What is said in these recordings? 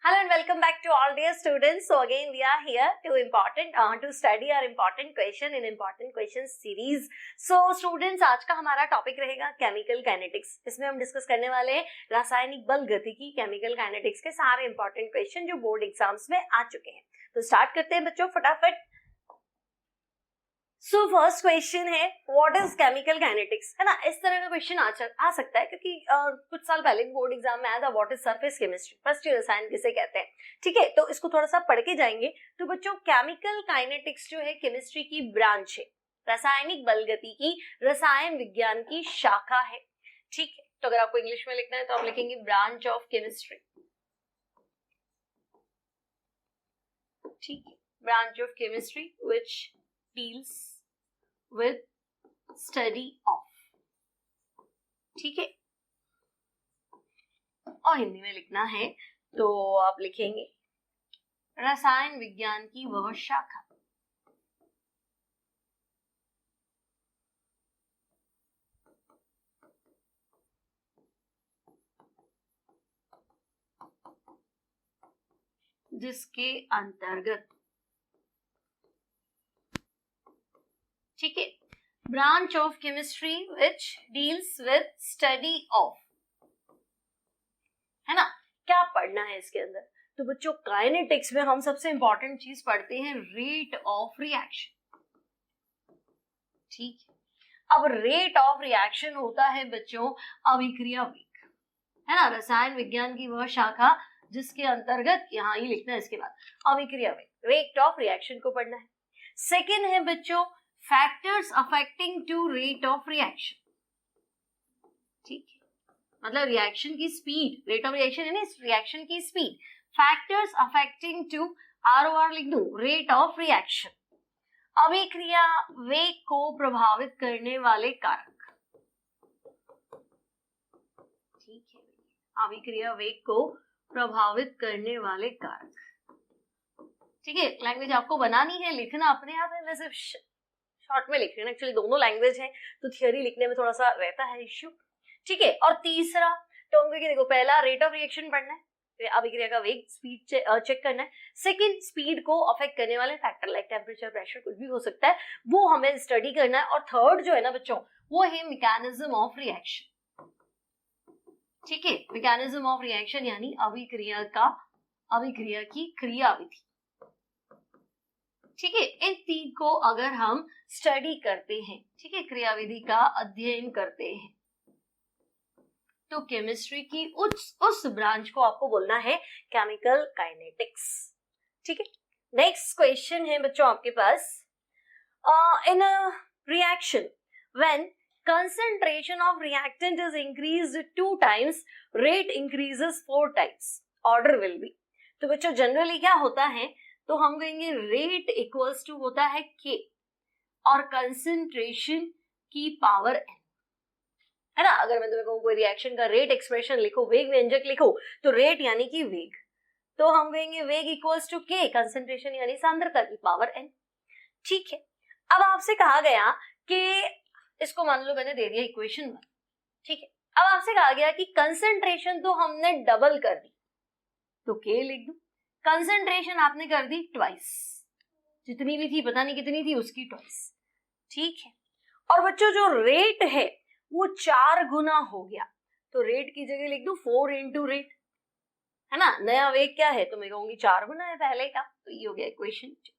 Hello and welcome back to all dear students. So again we are here to study our important question in important question series. So students आज का हमारा topic रहेगा chemical kinetics. इसमें हम discuss करने वाले हैं रासायनिक बल गतिकी केमिकल काइनेटिक्स के सारे इंपॉर्टेंट क्वेश्चन जो बोर्ड एग्जाम्स में आ चुके हैं. तो स्टार्ट करते हैं बच्चों फटाफट. सो फर्स्ट क्वेश्चन है व्हाट इज केमिकल काइनेटिक्स, है ना. इस तरह का क्वेश्चन आ सकता है क्योंकि कुछ साल पहले बोर्ड एग्जाम में आया था what is surface chemistry, first year रसायन किसे कहते हैं. ठीक है, तो इसको थोड़ा सा पढ़ के जाएंगे. तो बच्चों केमिकल काइनेटिक्स जो है केमिस्ट्री की ब्रांच है, रासायनिक बल गति की रसायन विज्ञान की शाखा है. ठीक है, तो अगर आपको इंग्लिश में लिखना है तो आप लिखेंगे ब्रांच ऑफ केमिस्ट्री. ठीक है, branch of chemistry which deals with study of. ठीक है, और हिंदी में लिखना है तो आप लिखेंगे रसायन विज्ञान की वह शाखा. जिसके अंतर्गत, ठीक है, branch of chemistry which deals with study of, है ना. क्या पढ़ना है इसके अंदर? तो बच्चों काइनेटिक्स में हम सबसे इंपॉर्टेंट चीज पढ़ते हैं रेट ऑफ रिएक्शन. ठीक है, अब रेट ऑफ रिएक्शन होता है बच्चों अभिक्रिया वेग, है ना. रसायन विज्ञान की वह शाखा जिसके अंतर्गत, यहां ही लिखना है इसके बाद, अभिक्रिया वेग, रेट ऑफ रिएक्शन को पढ़ना है. सेकेंड है बच्चों factors affecting to rate of reaction. ठीक है, मतलब रिएक्शन की स्पीड, रेट ऑफ रिएक्शन है ना, रिएक्शन की speed. Factors affecting to are लिख दो रेट ऑफ रिएक्शन. अभिक्रिया वेग को प्रभावित करने वाले कारक. ठीक है, अभिक्रिया वेग को प्रभावित करने वाले कारक. ठीक है, लैंग्वेज आपको बनानी है, लिखना अपने आप है, वैसे शॉर्ट में लिख रहे हैं. एक्चुअली दोनों लैंग्वेज है तो थियोरी लिखने में थोड़ा सा रहता है इश्यू. ठीक है, और तीसरा टर्म के देखो, पहला रेट ऑफ रिएक्शन पढ़ना है, अभिक्रिया का वेग स्पीड चेक करना है. सेकंड स्पीड को अफेक्ट करने वाले फैक्टर लाइक टेम्परेचर, प्रेशर, कुछ भी हो सकता है, वो हमें स्टडी करना है. और थर्ड जो है ना बच्चों वो है मैकेनिज्म ऑफ रिएक्शन. ठीक है, मैकेनिज्म ऑफ रिएक्शन यानी अभिक्रिया की क्रियाविधि. ठीक है, इन तीन को अगर हम स्टडी करते हैं, ठीक है, क्रियाविधि का अध्ययन करते हैं, तो केमिस्ट्री की उस ब्रांच को आपको बोलना है केमिकल काइनेटिक्स. ठीक है, नेक्स्ट क्वेश्चन है बच्चों आपके पास. In a reaction when concentration of reactant is increased 2 times, rate increases 4 times, order will be. तो बच्चों जनरली क्या होता है, तो हम कहेंगे रेट इक्वल्स टू होता है K और कंसंट्रेशन की पावर N, है ना. अगर मैं तुम्हें कहूँ कोई रिएक्शन का रेट एक्सप्रेशन लिखो, वेग व्यंजक लिखो, तो रेट यानी कि वेग, तो हम कहेंगे वेग इक्वल्स टू K, कंसंट्रेशन यानी सांद्रता की पावर N. ठीक है, अब आपसे कहा गया कि इसको मान लो मैंने दे दिया इक्वेशन 1. ठीक है, अब आपसे कहा गया कि कंसंट्रेशन तो हमने डबल कर दी, तो K लिख दो. कंसंट्रेशन आपने कर दी ट्वाइस, जितनी भी थी पता नहीं कितनी थी उसकी ट्वाइस. ठीक है, और बच्चों जो रेट है वो 4 गुना हो गया, तो रेट की जगह लिख दो 4 इंटू रेट, है ना. नया वेग क्या है तो मैं कहूंगी 4 गुना है पहले का, तो ये हो गया इक्वेशन 2.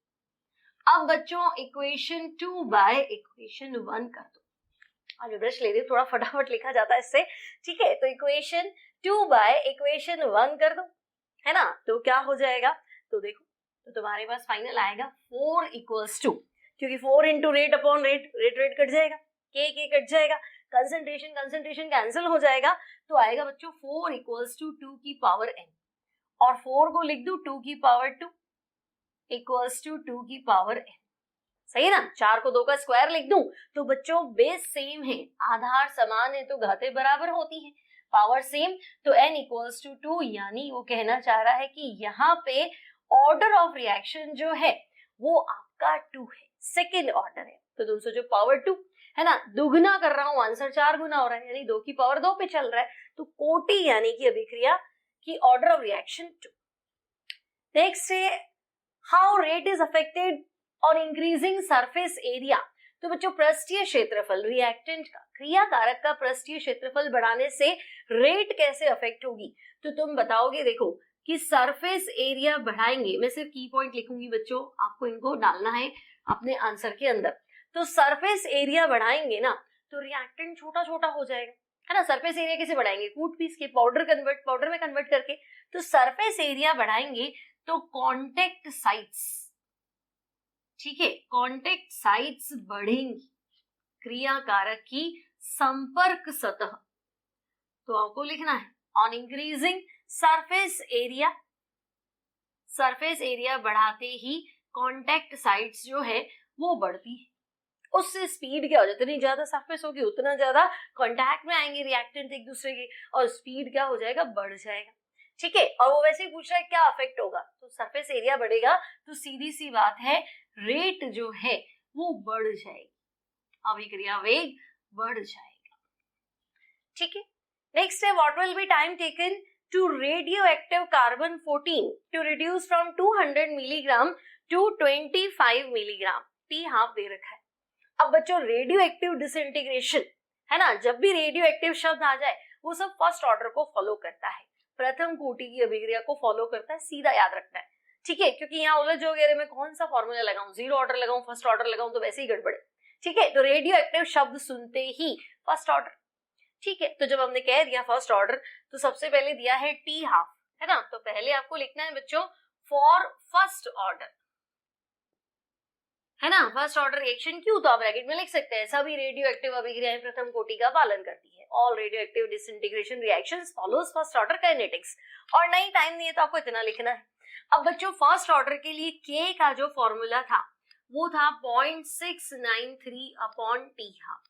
अब बच्चों इक्वेशन 2 बाय इक्वेशन 1 कर दो. आज ब्रश ले रही हूं, थोड़ा फटाफट लिखा जाता है इससे. ठीक है, तो इक्वेशन 2 बाय इक्वेशन 1 कर दो, है ना. तो क्या हो जाएगा, तो देखो, तो तुम्हारे पास फाइनल आएगा 4 इक्वल्स टू, क्योंकि 4 into rate upon rate, rate cut जाएगा, के कट जाएगा, कंसंट्रेशन कैंसिल हो जाएगा, तो आएगा बच्चों 4 इक्वल्स टू 2 की पावर n, और 4 को लिख दो 2 की पावर 2 इक्वल्स टू 2 की पावर n. सही है ना. 4 को 2 का स्क्वायर लिख दूं तो बच्चों बेस सेम है, आधार समान है तो घातें बराबर होती है, पावर सेम, तो n इक्वल्स टू 2, यानी वो कहना चाह रहा है कि यहाँ पे ऑर्डर ऑफ रिएक्शन जो है वो आपका 2 है, सेकेंड ऑर्डर है. तो तुम सोचो पावर 2 है ना, दुगना कर रहा हूं, आंसर 4 गुना हो रहा है, यानी 2 की पावर 2 पे चल रहा है, तो कोटि यानी कि अभिक्रिया की ऑर्डर ऑफ रिएक्शन 2. नेक्स्ट है how rate is affected on increasing surface area. तो बच्चों पृष्ठीय क्षेत्रफल रिएक्टेंट का, क्रिया कारक का पृष्ठीय क्षेत्रफल बढ़ाने से रेट कैसे अफेक्ट होगी। तो तुम बताओगे देखो कि सरफेस एरिया बढ़ाएंगे, मैं सिर्फ की पॉइंट लिखूंगी बच्चों, आपको इनको डालना है अपने आंसर के अंदर। तो सरफेस एरिया बढ़ाएंगे ना तो रिएक्टेंट छोटा छोटा हो जाएगा, है ना। सरफेस एरिया कैसे बढ़ाएंगे, कूट पीस के पाउडर में कन्वर्ट करके। तो सरफेस एरिया बढ़ाएंगे तो कांटेक्ट साइट्स, ठीक है, कांटेक्ट साइट्स बढ़ेंगी, क्रिया कारक की संपर्क सतह। तो आपको लिखना है ऑन इंक्रीजिंग सरफेस एरिया बढ़ाते ही कांटेक्ट साइट्स जो है वो बढ़ती है। उससे स्पीड क्या हो जाए, जितनी ज्यादा सरफेस होगी उतना ज्यादा कांटेक्ट में आएंगे रिएक्टेंट एक दूसरे के, और स्पीड क्या हो जाएगा, बढ़ जाएगा, ठीक है। और वो वैसे ही पूछ रहा है क्या अफेक्ट होगा, तो सरफेस एरिया बढ़ेगा तो सीधी सी बात है रेट जो है वो बढ़ जाएगी, अभिक्रिया वेग बढ़ जाएगा, ठीक है। नेक्स्ट है what will be time taken to radio active carbon 14 to reduce from 200 milligram to 25 milligram, T half दे रखा है। अब बच्चों रेडियो एक्टिव डिसइंटीग्रेशन है ना, जब भी रेडियो एक्टिव शब्द आ जाए वो सब फर्स्ट ऑर्डर को फॉलो करता है, प्रथम कोटि की अभिक्रिया को फॉलो करता है, सीधा याद रखना है, ठीक है। क्योंकि यहाँ उलझ हो गया मैं कौन सा फॉर्मूला लगाऊं, जीरो ऑर्डर लगाऊं, फर्स्ट ऑर्डर लगाऊं, तो वैसे ही गड़बड़ है, ठीक है। तो रेडियो एक्टिव शब्द सुनते ही फर्स्ट ऑर्डर, ठीक है। तो जब हमने कह दिया फर्स्ट ऑर्डर तो सबसे पहले दिया है टी हाफ, है ना। तो पहले आपको लिखना है बच्चों फॉर फर्स्ट ऑर्डर, है ना। फर्स्ट ऑर्डर रिएक्शन क्यों, तो आप ब्रैकेट में लिख सकते हैं सभी रेडियो एक्टिव अभिक्रियाएं प्रथम कोटि का पालन करती है, all radio active disintegration reactions follows first order kinetics. और नहीं टाइम नहीं है तो आपको इतना लिखना है। अब बच्चों फर्स्ट ऑर्डर के लिए के का जो फॉर्मूला था वो था 0.693 अपॉन टी हाफ,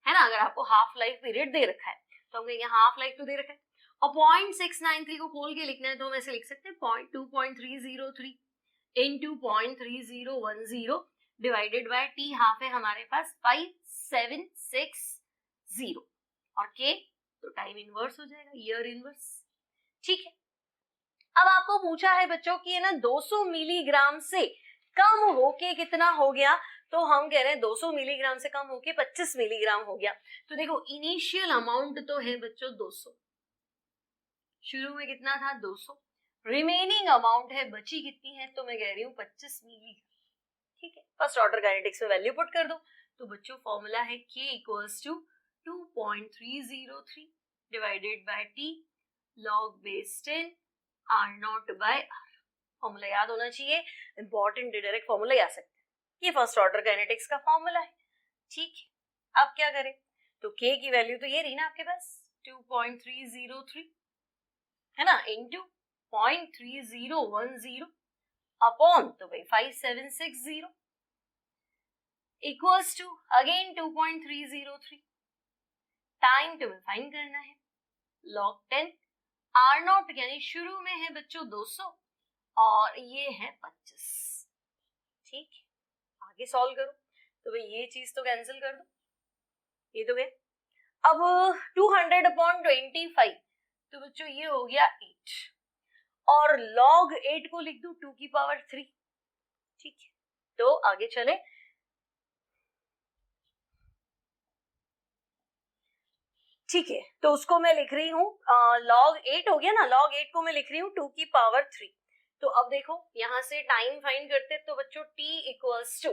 है ना। अगर आपको हाफ लाइफ पीरियड दे रखा है तो हम कहेंगे हाफ लाइफ तो दे रखा है, और 0.693 को खोल के लिखना है तो हम ऐसे लिख सकते हैं 2.303 into 0.3010 divided by T half है हमारे पास 5760, और के तो टाइम इनवर्स हो जाएगा, ईयर इनवर्स, ठीक है। अब आपको पूछा है बच्चों कि ये ना 200 मिलीग्राम से कम होके कितना हो गया, तो हम कह रहे हैं 200 मिलीग्राम से कम होके 25 मिलीग्राम हो गया। तो देखो इनिशियल अमाउंट तो है बच्चों 200, शुरू में कितना था 200, रिमेनिंग अमाउंट है बची कितनी है, तो मैं कह रही हूँ 25 मिलीग्राम, ठीक है। फर्स्ट ऑर्डर काइनेटिक्स में वैल्यू पुट कर दो, तो बच्चों फॉर्मूला है K equals to 2.303 divided by T log base 10 R naught by R। Formula याद होना चाहिए, इंपॉर्टेंट डायरेक्ट फॉर्मूला याद सकते हैं, ये फर्स्ट ऑर्डर काइनेटिक्स का फॉर्मूला है, ठीक है। अब क्या करें, तो K की वैल्यू तो ये रही ना आपके पास 2.303, है ना, इनटू 0.3010 अपॉन तो भाई 5760 इक्वल्स टू अगेन 2.303, टाइम तुम्हें फाइंड करना है log 10 R नॉट, यानी शुरू में है बच्चों 200 और ये है 25, ठीक है। आगे सॉल्व करो तो भाई ये चीज तो कैंसिल कर दो, ये तो गए। अब 200 अपॉन 25 तो बच्चों ये हो गया 8, और log 8 को लिख दू 2 की पावर 3, ठीक है। तो आगे चले, ठीक है। तो उसको मैं लिख रही हूँ log 8 हो गया ना, log 8 को मैं लिख रही हूँ 2 की पावर 3। तो अब देखो यहां से टाइम फाइंड करते तो बच्चों t इक्वल्स टू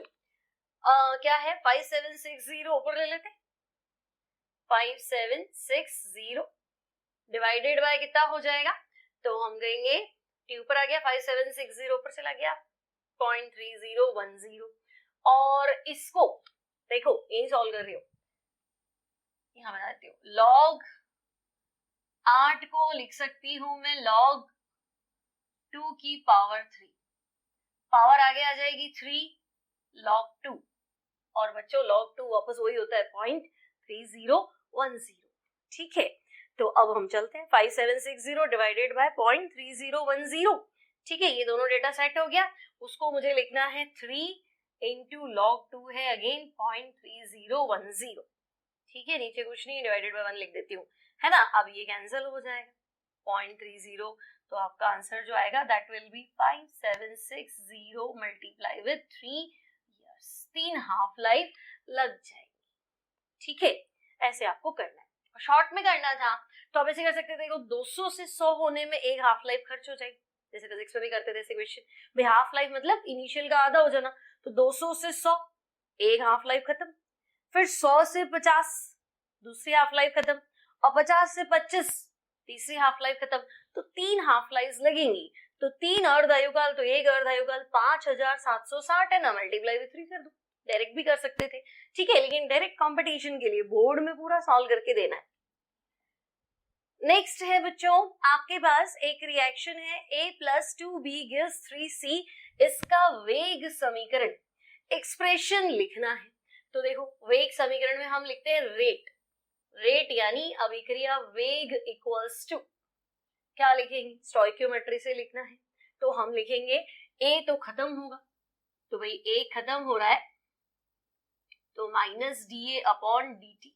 क्या है 5760 ऊपर ले लेते, 5760 डिवाइडेड बाय कितना हो जाएगा, तो हम कहेंगे t ऊपर आ गया 5760 ऊपर चला गया 0.3010, और इसको देखो ये सॉल्व कर रही हो, यहां बनाती हूँ log 8 को लिख सकती हूं मैं log 2 की पावर 3, पावर आगे आ जाएगी 3 log 2, और बच्चों log 2 वापस वही होता है 0.3010, ठीक है। तो अब हम चलते हैं 5760 डिवाइडेड बाय 0.3010, ठीक है। ये दोनों डेटा सेट हो गया, उसको मुझे लिखना है 3 इंटू log 2 है अगेन 0.3010, ठीक है। नीचे कुछ नहीं, डिवाइडेड बाय 1 लिख देती हूँ, है ना। अब ये कैंसिल हो जाएगा 0.30 तो आपका आंसर जो आएगा that will be 5760 multiply with 3 years, 3 half life लग जाएगी। ठीक है, ऐसे आपको करना है। शॉर्ट में करना था तो आप ऐसे कर सकते थे, देखो 200 से 100 होने में एक हाफ लाइफ खर्च हो जाएगी, जैसे फिजिक्स में भी करते थे ऐसे क्वेश्चन। भाई हाफ लाइफ मतलब इनिशियल का आधा हो जाना, तो 200 से 100 एक हाफ लाइफ खत्म, फिर 100 से 50 दूसरी हाफ लाइफ खत्म, और 50 से 25 तीसरी हाफ लाइफ खत्म। तो 3 हाफ लाइफ लगेंगी, तो 3 अर्धायुकाल तो एक अर्धायुकाल 5760 है ना, मल्टीप्लाई विद 3 कर दो। डायरेक्ट भी कर सकते थे, ठीक है, लेकिन डायरेक्ट कंपटीशन के लिए बोर्ड में पूरा सॉल्व करके देना है। नेक्स्ट है बच्चों, आपके पास एक रिएक्शन है A+2B gives 3C, इसका वेग समीकरण एक्सप्रेशन लिखना है। तो देखो वेग समीकरण में हम लिखते हैं रेट, रेट यानी अभिक्रिया वेग इक्वल्स टू, क्या लिखेंगे, स्टोइकियोमेट्री से लिखना है। तो हम लिखेंगे A तो खत्म होगा, तो भाई A खत्म हो रहा है तो माइनस DA अपॉन DT,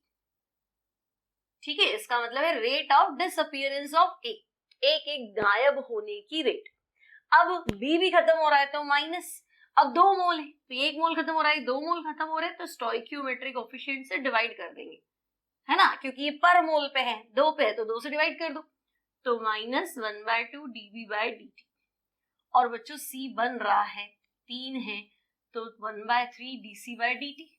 ठीक है, इसका मतलब है rate of disappearance of A, A के गायब होने की रेट। अब B भी खत्म हो रहा है तो माइनस, अब 2 मोल है तो 1 मोल खत्म हो रहा है, 2 मोल खत्म हो रहे हैं तो स्टोइकियोमेट्रिक कोफिशिएंट से डिवाइड कर देंगे, है ना, क्योंकि ये पर मोल पे है, 2 पे है तो 2 से डिवाइड कर दो, तो माइनस 1/2 dB/dt। और बच्चों C बन रहा है 3 है तो 1/3 dC/dt,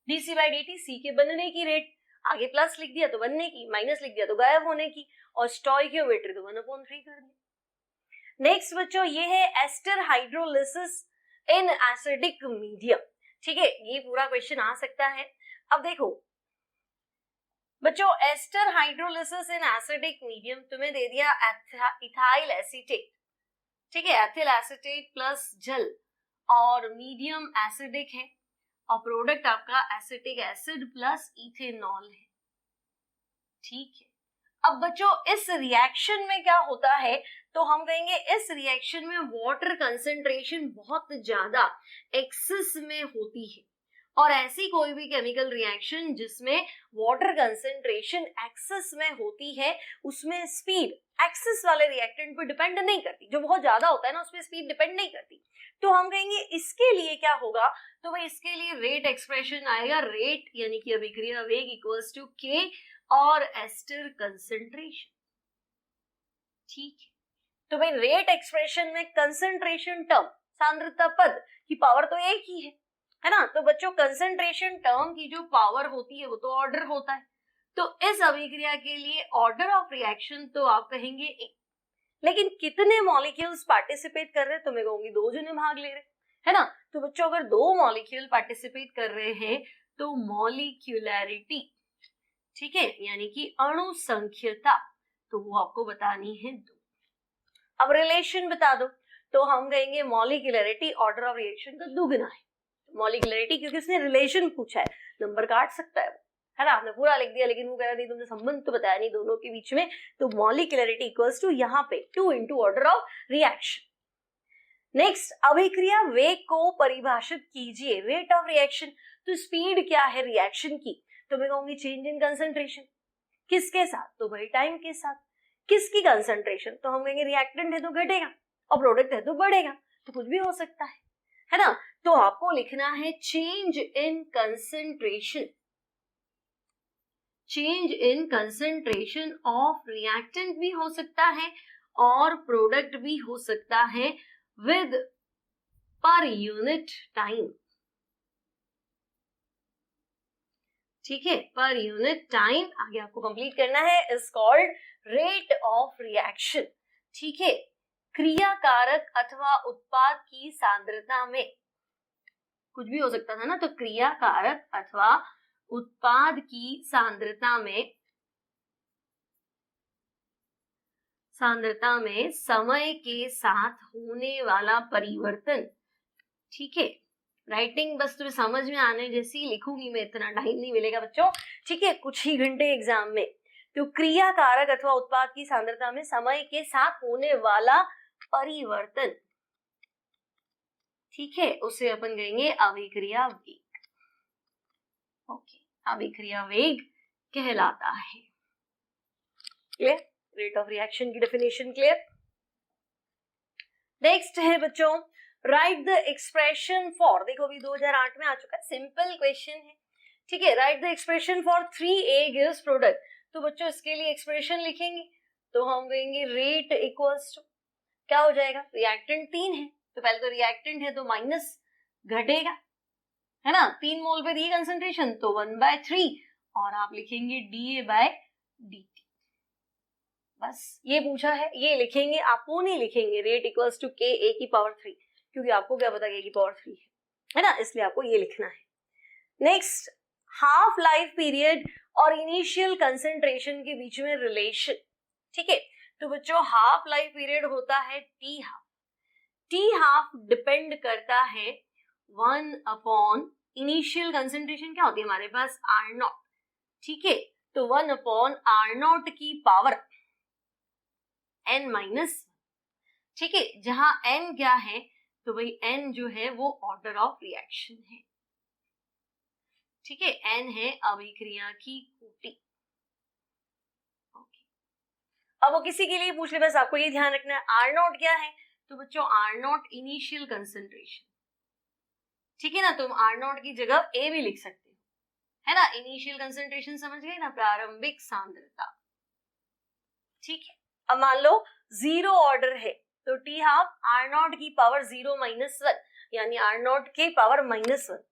dC/dt C के बनने की रेट, आगे प्लस लिख दिया तो बनने की, माइनस लिख दिया तो गायब होने की, और स्टोइकियोमेट्री तो 1/3 कर दिया। नेक्स्ट बच्चों ये है ester hydrolysis in acidic medium, ठीक है, ये पूरा क्वेश्चन आ सकता है। अब देखो बच्चों ester hydrolysis in acidic medium तुम्हें दे दिया इथाइल एसीटेट, ठीक है, एथिल एसीटेट प्लस जल, और मीडियम एसिडिक है, और प्रोडक्ट आपका एसिटिक एसिड प्लस इथेनॉल है, ठीक है। अब बच्चों इस रिएक्शन में क्या होता है, तो हम कहेंगे इस रिएक्शन में वाटर कंसंट्रेशन बहुत ज्यादा एक्सेस में होती है, और ऐसी कोई भी केमिकल रिएक्शन जिसमें वाटर कंसंट्रेशन एक्सेस में होती है उसमें स्पीड एक्सेस वाले रिएक्टेंट पे डिपेंड नहीं करती, जो बहुत ज्यादा होता है ना उसमें स्पीड डिपेंड नहीं करती। तो हम कहेंगे इसके लिए क्या होगा, तो भाई इसके लिए रेट एक्सप्रेशन आएगा, रेट यानी कि अभिक्रिया वेग इक्वल्स टू K और एस्टर कंसंट्रेशन, ठीक है। तो भाई रेट एक्सप्रेशन में कंसंट्रेशन टर्म सांद्रता पद की पावर तो एक ही है ना, तो बच्चों कंसंट्रेशन टर्म की जो पावर होती है वो तो ऑर्डर होता है, तो इस अभिक्रिया के लिए ऑर्डर ऑफ रिएक्शन तो आप कहेंगे एक, लेकिन कितने मॉलिक्यूल्स पार्टिसिपेट कर रहे हैं तो मैं कहूंगी 2 जने भाग ले रहे, है ना। तो बच्चों अगर 2 मॉलिक्यूल पार्टिसिपेट कर रहे हैं तो मॉलिक्यूलैरिटी, ठीक है, यानी कि अणु संख्यता, तो वो आपको बतानी है 2। अब रिलेशन बता दो, तो हम कहेंगे मॉलिक्यूलैरिटी ऑर्डर ऑफ रिएक्शन का दुगना है, मॉलिक्यूलैरिटी क्योंकि उसने रिलेशन पूछा है, नंबर काट सकता है वो, है ना, आपने पूरा लिख दिया लेकिन वो कह रहा नहीं तुमने संबंध तो बताया नहीं दोनों के बीच में, तो मॉलिक्यूलैरिटी इक्वल्स टू यहाँ पे 2 into order of reaction. Next अभिक्रिया वेग को परिभाषित कीजिए, रेट ऑफ रिएक्शन, तो स्पीड क्या है रिएक्शन की, तो मैं कहूंगी चेंज इन कंसंट्रेशन, किसके साथ, तो भाई टाइम के साथ। किसकी कंसंट्रेशन, तो हम कहेंगे रिएक्टेंट है तो घटेगा और प्रोडक्ट है तो बढ़ेगा, तो कुछ भी हो सकता है ना। तो आपको लिखना है change in concentration, change in concentration of reactant भी हो सकता है और प्रोडक्ट भी हो सकता है विद पर यूनिट टाइम, ठीक है, पर यूनिट टाइम आगे आपको कंप्लीट करना है, is called rate of reaction, ठीक है। क्रियाकारक अथवा उत्पाद की सांद्रता में कुछ भी हो सकता था ना, तो क्रियाकारक अथवा उत्पाद की सांद्रता में समय के साथ होने वाला परिवर्तन, ठीक है, राइटिंग बस तुम्हें समझ में आने जैसी लिखूंगी मैं, इतना टाइम नहीं मिलेगा बच्चों, ठीक है, कुछ ही घंटे एग्जाम में। तो क्रियाकारक अथवा उत्पाद की सांद्रता में समय के साथ होने वाला परिवर्तन, ठीक है, उसे अपन कहेंगे अभिक्रिया वेग, ओके, अभिक्रिया वेग कहलाता है। क्लियर, रेट ऑफ रिएक्शन की डेफिनेशन क्लियर। नेक्स्ट है बच्चों, राइट द एक्सप्रेशन फॉर, देखो अभी 2008 में आ चुका है, सिंपल क्वेश्चन है, ठीक है। Right the expression for 3A gives product, तो बच्चों इसके लिए एक्सप्रेशन लिखेंगे तो हम कहेंगे रेट इक्वल्स टू, क्या हो जाएगा, रिएक्टेंट 3 है तो पहले तो रिएक्टेंट है तो माइनस घटेगा, है ना, 3 मोल पे दी कंसंट्रेशन तो 1/3 और आप लिखेंगे DA/dt। बस ये पूछा है, ये लिखेंगे, आप वो नहीं लिखेंगे रेट इक्वल्स टू KA⁻3, क्योंकि आपको क्या पता KA⁻3 है ना, इसलिए आपको ये लिखना है। नेक्स्ट, हाफ लाइफ पीरियड और इनिशियल कंसंट्रेशन के बीच में रिलेशन, ठीक है। तो बच्चों हाफ लाइफ पीरियड होता है T half, T half depend करता है 1 इनिशियल कंसंट्रेशन क्या होती है हमारे पास R0, ठीक है। तो 1/R0 की पावर n-1, ठीक है, जहां n क्या है, तो भाई n जो है वो ऑर्डर ऑफ रिएक्शन है, ठीक है, n है अभिक्रिया की कोटि। ओके, अब वो किसी के लिए पूछ ले, बस आपको ये ध्यान रखना है R0 क्या है, तो बच्चों R0 इनिशियल कंसंट्रेशन, ठीक है ना, तुम R0 की जगह A भी लिख सकते हो, है ना, इनिशियल कंसंट्रेशन समझ गए ना, प्रारंभिक सांद्रता, ठीक है। अब मान लो 0 ऑर्डर है तो T हाफ R0 की पावर 0-1 यानी R0 के पावर -1,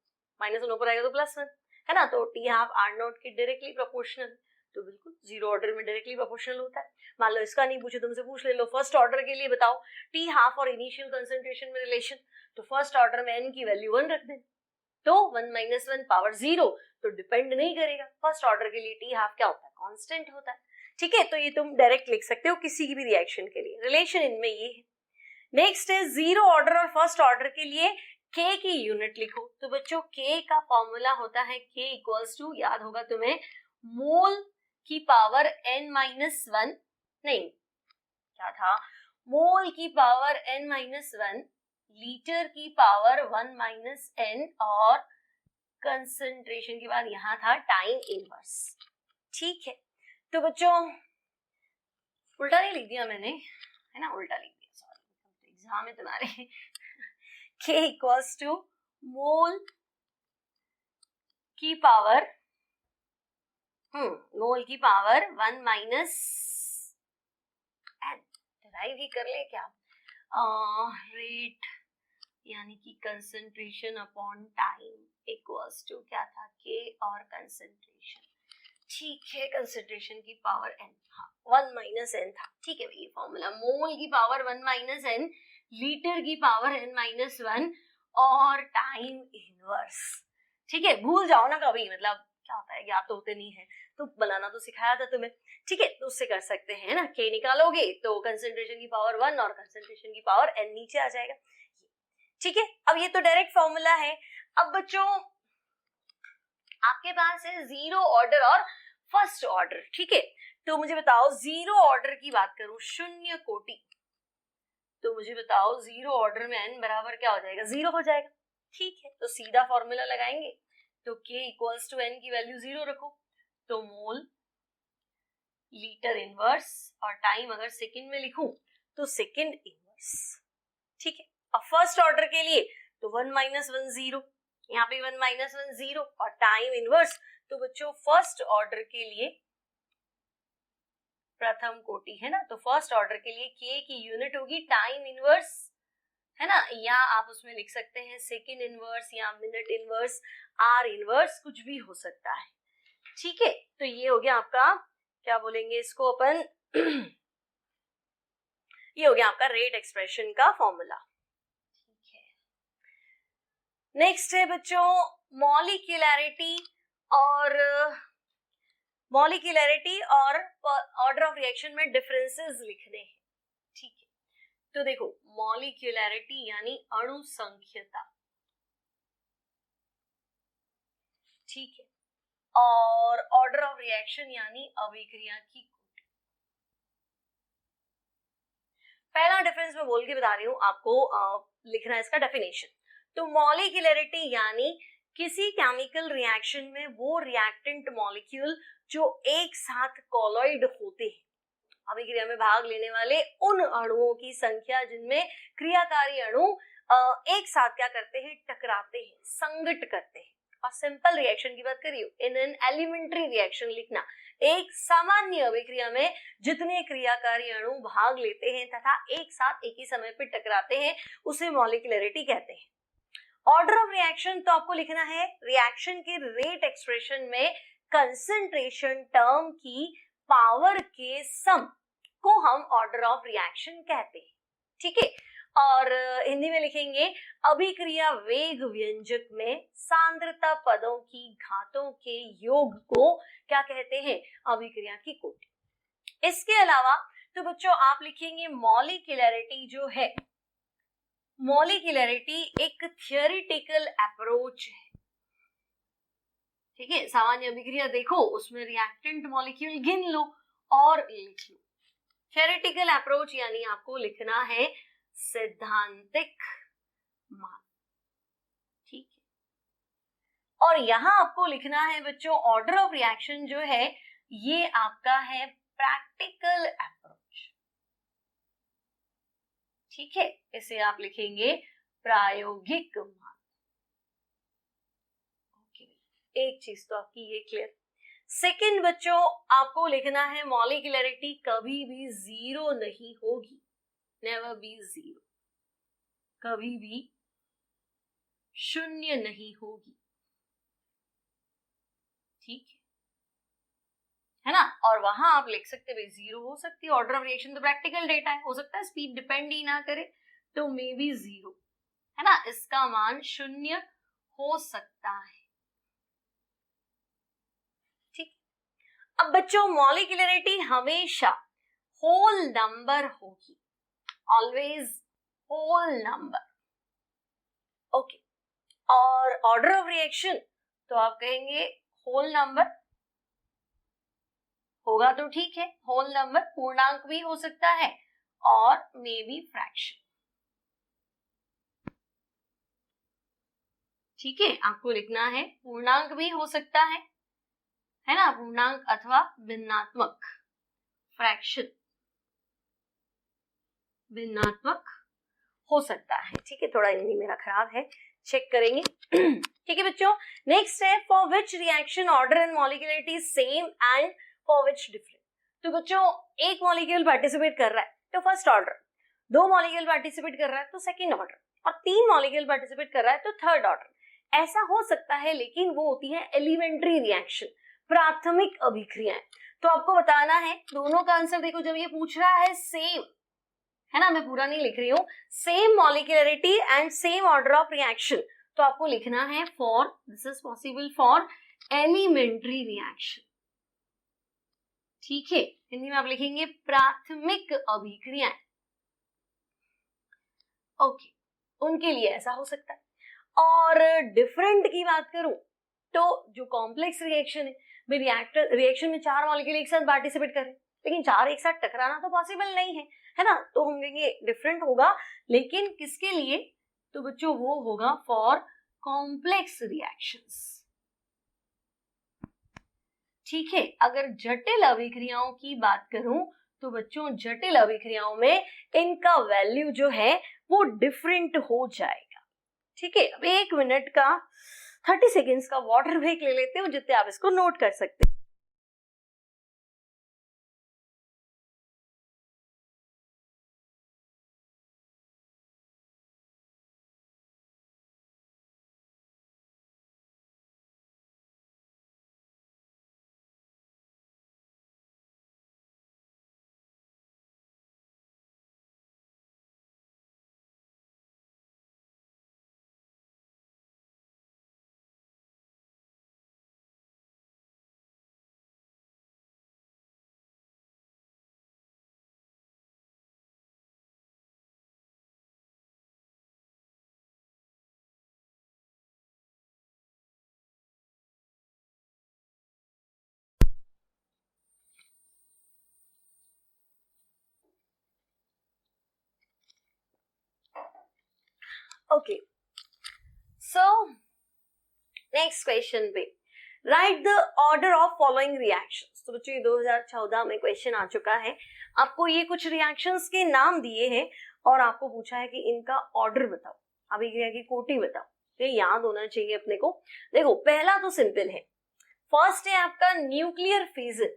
-1 ऊपर आएगा तो +1, है ना, तो T हाफ R0 के डायरेक्टली प्रोपोर्शनल, तो बिल्कुल 0 ऑर्डर में डायरेक्टली प्रोपोर्शनल होता है। मान लो इसका नहीं पूछे, तुमसे पूछ ले लो फर्स्ट ऑर्डर के लिए बताओ T हाफ और इनिशियल कंसंट्रेशन में रिलेशन, तो फर्स्ट ऑर्डर में n की वैल्यू 1 रख दें, तो 1 - 1 पावर 0, तो डिपेंड नहीं करेगा, फर्स्ट ऑर्डर के लिए T हाफ क्या होता है, कांस्टेंट होता है, ठीक है। तो ये तुम डायरेक्ट लिख सकते हो किसी की भी रिएक्शन के लिए, रिलेशन इनमें ये है। नेक्स्ट है 0 ऑर्डर और फर्स्ट ऑर्डर के लिए K की यूनिट लिखो, तो बच्चों K का फॉर्मूला होता है K इक्वल्स टू, याद होगा तुम्हें, मोल की पावर n-1, नहीं क्या था, मोल की पावर n-1, लीटर की पावर 1 - n और कंसंट्रेशन के बाद यहां था टाइम इनवर्स, ठीक है। तो बच्चों उल्टा नहीं लिख दिया मैंने, है ना, उल्टा लिख दिया, सॉरी, एग्जाम है तुम्हारे। K इक्वल्स टू मोल की पावर मोल की पावर 1 - n, डिराइव ही कर ले क्या, रेट यानी कि concentration upon time equals to क्या था, K और कंसंट्रेशन, ठीक है, कंसंट्रेशन की पावर n, हाँ 1 - n था, ठीक है, ये फॉर्मूला, मोल की पावर 1 - n, लीटर की पावर n-1 और टाइम इनवर्स, ठीक है। भूल जाओ ना कभी, मतलब क्या होता है, याद तो होते नहीं है, तो बनाना तो सिखाया था तुम्हें, ठीक है, तो उससे कर सकते हैं ना, K निकालोगे तो कंसंट्रेशन की पावर 1 और कंसंट्रेशन की पावर n नीचे आ जाएगा, ठीक है। अब ये तो डायरेक्ट फॉर्मूला है। अब बच्चों आपके पास है 0 ऑर्डर और फर्स्ट ऑर्डर, ठीक है, तो मुझे बताओ 0 ऑर्डर की बात करूं, शून्य कोटि, तो मुझे बताओ 0 ऑर्डर में n बराबर क्या हो जाएगा, 0 हो जाएगा, ठीक है। तो सीधा फॉर्मूला लगाएंगे, तो K इक्वल्स टू n की वैल्यू 0 रखो, तो मोल लीटर इनवर्स और टाइम अगर सेकंड में लिखूं तो सेकंड इनवर्स, ठीक है। अब फर्स्ट ऑर्डर के लिए तो 1 - 1 0, यहाँ पे 1 - 1 0 और टाइम इनवर्स, तो बच्चों फर्स्ट ऑर्डर के लिए प्रथम कोटि, है ना, तो फर्स्ट ऑर्डर के लिए K की यूनिट होगी टाइम इनवर्स, है ना, या आप उसमें लिख सकते हैं सेकंड इनवर्स या मिनट इनवर्स, R इनवर्स, कुछ भी हो सकता है, ठीक है। तो ये हो गया आपका, क्या बोलेंगे इसको अपन, ये हो गया आपका रेट एक्सप्रेशन का फॉर्मूला, ठीक है। नेक्स्ट है बच्चों मॉलिक्यूलैरिटी और ऑर्डर ऑफ रिएक्शन में डिफरेंसेस लिखने हैं, ठीक है। तो देखो मॉलिक्यूलैरिटी यानी अणु संख्यता, ठीक है, और ऑर्डर ऑफ रिएक्शन यानी अभिक्रिया की कोटि। पहला डिफरेंस मैं बोल के बता रही हूं आपको, लिखना है इसका डेफिनेशन। तो मॉलिक्यूलैरिटी यानी किसी केमिकल रिएक्शन में वो रिएक्टेंट मॉलिक्यूल जो एक साथ कॉलॉइड होते हैं, अभिक्रिया में भाग लेने वाले उन अणुओं की संख्या जिनमें क्रियाकारी अणु एक साथ क्या करते हैं, टकराते हैं, संगठ करते हैं। और सिंपल रिएक्शन की बात करिए, इन एन एलिमेंट्री रिएक्शन लिखना, एक सामान्य अभिक्रिया में जितने क्रियाकारी अणु भाग लेते हैं तथा एक साथ एक ही समय पर टकराते हैं उसे मॉलिक्यूलरिटी कहते हैं। ऑर्डर ऑफ रिएक्शन तो आपको लिखना है रिएक्शन के रेट एक्सप्रेशन में कंसंट्रेशन टर्म की पावर के सम को हम ऑर्डर ऑफ रिएक्शन कहते हैं, ठीक है। और हिंदी में लिखेंगे अभिक्रिया वेग व्यंजक में सांद्रता पदों की घातों के योग को क्या कहते हैं, अभिक्रिया की कोटि। इसके अलावा तो बच्चों आप लिखेंगे मॉलिक्यूलरिटी जो है, मॉलिक्यूलरिटी एक थियोरेटिकल अप्रोच है, ठीक है। सामान्य अभिक्रिया देखो, उसमें रिएक्टेंट मॉलिक्यूल गिन लो और लिख लो। थियोरेटिकल अप्रोच यानी आपको लिखना है सैद्धांतिक मान, ठीक है। और यहां आपको लिखना है बच्चों ऑर्डर ऑफ रिएक्शन जो है ये आपका है प्रैक्टिकल अप्रोच, ठीक है। इसे आप लिखेंगे प्रायोगिक मान। ओके, एक चीज तो आपकी ये क्लियर। सेकंड बच्चों आपको लिखना है मॉलिक्यूलरिटी कभी भी जीरो नहीं होगी, नेवर बी जीरो, कभी भी शून्य नहीं होगी, ठीक है ना। और वहां आप लिख सकते हैं जीरो हो सकती है, ऑर्डर ऑफ रिएक्शन तो प्रैक्टिकल डेटा है, हो सकता है स्पीड डिपेंड ही ना करे तो मे बी जीरो, है ना, इसका मान शून्य हो सकता है, ठीक। अब बच्चों मॉलिक्यूलरिटी हमेशा होल नंबर होगी, ऑलवेज होल नंबर, ओके। और ऑर्डर ऑफ रिएक्शन तो आप कहेंगे होल नंबर होगा तो ठीक है, होल नंबर पूर्णांक भी हो सकता है और मे बी फ्रैक्शन, ठीक है। आपको लिखना है पूर्णांक भी हो सकता है ना, पूर्णांक अथवा भिन्नात्मक, फ्रैक्शन भिन्नात्मक हो सकता है, ठीक है। थोड़ा हिंदी मेरा खराब है, चेक करेंगे, ठीक है बच्चों। नेक्स्ट है for which reaction order and molecularity same and for which different. तो बच्चों एक मॉलिक्यूल पार्टिसिपेट कर रहा है तो फर्स्ट ऑर्डर, दो मॉलिक्यूल पार्टिसिपेट कर रहा है तो सेकंड ऑर्डर, और तीन मॉलिक्यूल पार्टिसिपेट कर रहा है तो थर्ड ऑर्डर। ऐसा हो सकता है लेकिन वो होती है एलिमेंट्री रिएक्शन, प्राथमिक अभिक्रियाएं। तो आपको बताना है दोनों का आंसर देखो, जब ये पूछ रहा है सेम, है ना, मैं पूरा नहीं लिख रही हूं, same molecularity and same order of reaction, तो आपको लिखना है for this is possible for elementary reaction, ठीक है। हिंदी में आप लिखेंगे प्राथमिक अभिक्रियाएं, ओके, उनके लिए ऐसा हो सकता है। और डिफरेंट की बात करूं तो जो कॉम्प्लेक्स रिएक्शन है, रिएक्शन में चार मॉलिक्यूल एक साथ पार्टिसिपेट कर रहे हैं लेकिन चार एक साथ टकराना तो पॉसिबल नहीं है ना, तो हम कहेंगे डिफरेंट होगा, लेकिन किसके लिए, तो बच्चों वो होगा फॉर कॉम्प्लेक्स रिएक्शंस, ठीक है। अगर जटिल अभिक्रियाओं की बात करूं तो बच्चों जटिल अभिक्रियाओं में इनका वैल्यू जो है वो डिफरेंट हो जाएगा, ठीक है। अब 1 मिनट का 30 सेकेंड्स का वाटर ब्रेक ले लेते हो जितने आप इसको नोट कर सकते हैं। ओके, सो नेक्स्ट क्वेश्चन पे right the order of following reactions. तो बच्चों ये 2014 में क्वेश्चन आ चुका है, आपको ये कुछ रिएक्शंस के नाम दिए हैं और आपको पूछा है कि इनका ऑर्डर बताओ, अभिक्रिया की कोटि बताओ। ये याद होना चाहिए अपने को। देखो पहला तो सिंपल है, फर्स्ट है आपका न्यूक्लियर फिजन,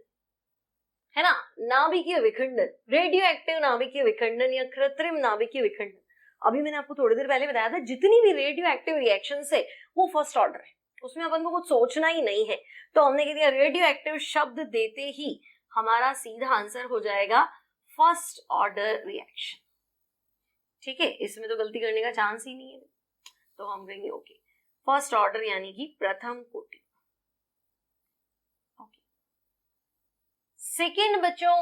है ना, नाभिकीय विखंडन, रेडियो एक्टिव नाभिकीय विखंडन या कृत्रिम नाभिकीय विखंडन। अभी मैंने आपको थोड़ी देर पहले बताया था जितनी भी रेडियो एक्टिव रिएक्शंस है वो फर्स्ट ऑर्डर है, उसमें अपन को कुछ सोचना ही नहीं है। तो हमने कह दिया रेडियो एक्टिव शब्द देते ही हमारा सीधा आंसर हो जाएगा फर्स्ट ऑर्डर रिएक्शन। ठीक है, इसमें तो गलती करने का चांस ही नहीं है, तो हम कहेंगे ओके फर्स्ट ऑर्डर यानी कि प्रथम कोटि। ओके, सेकेंड बच्चों,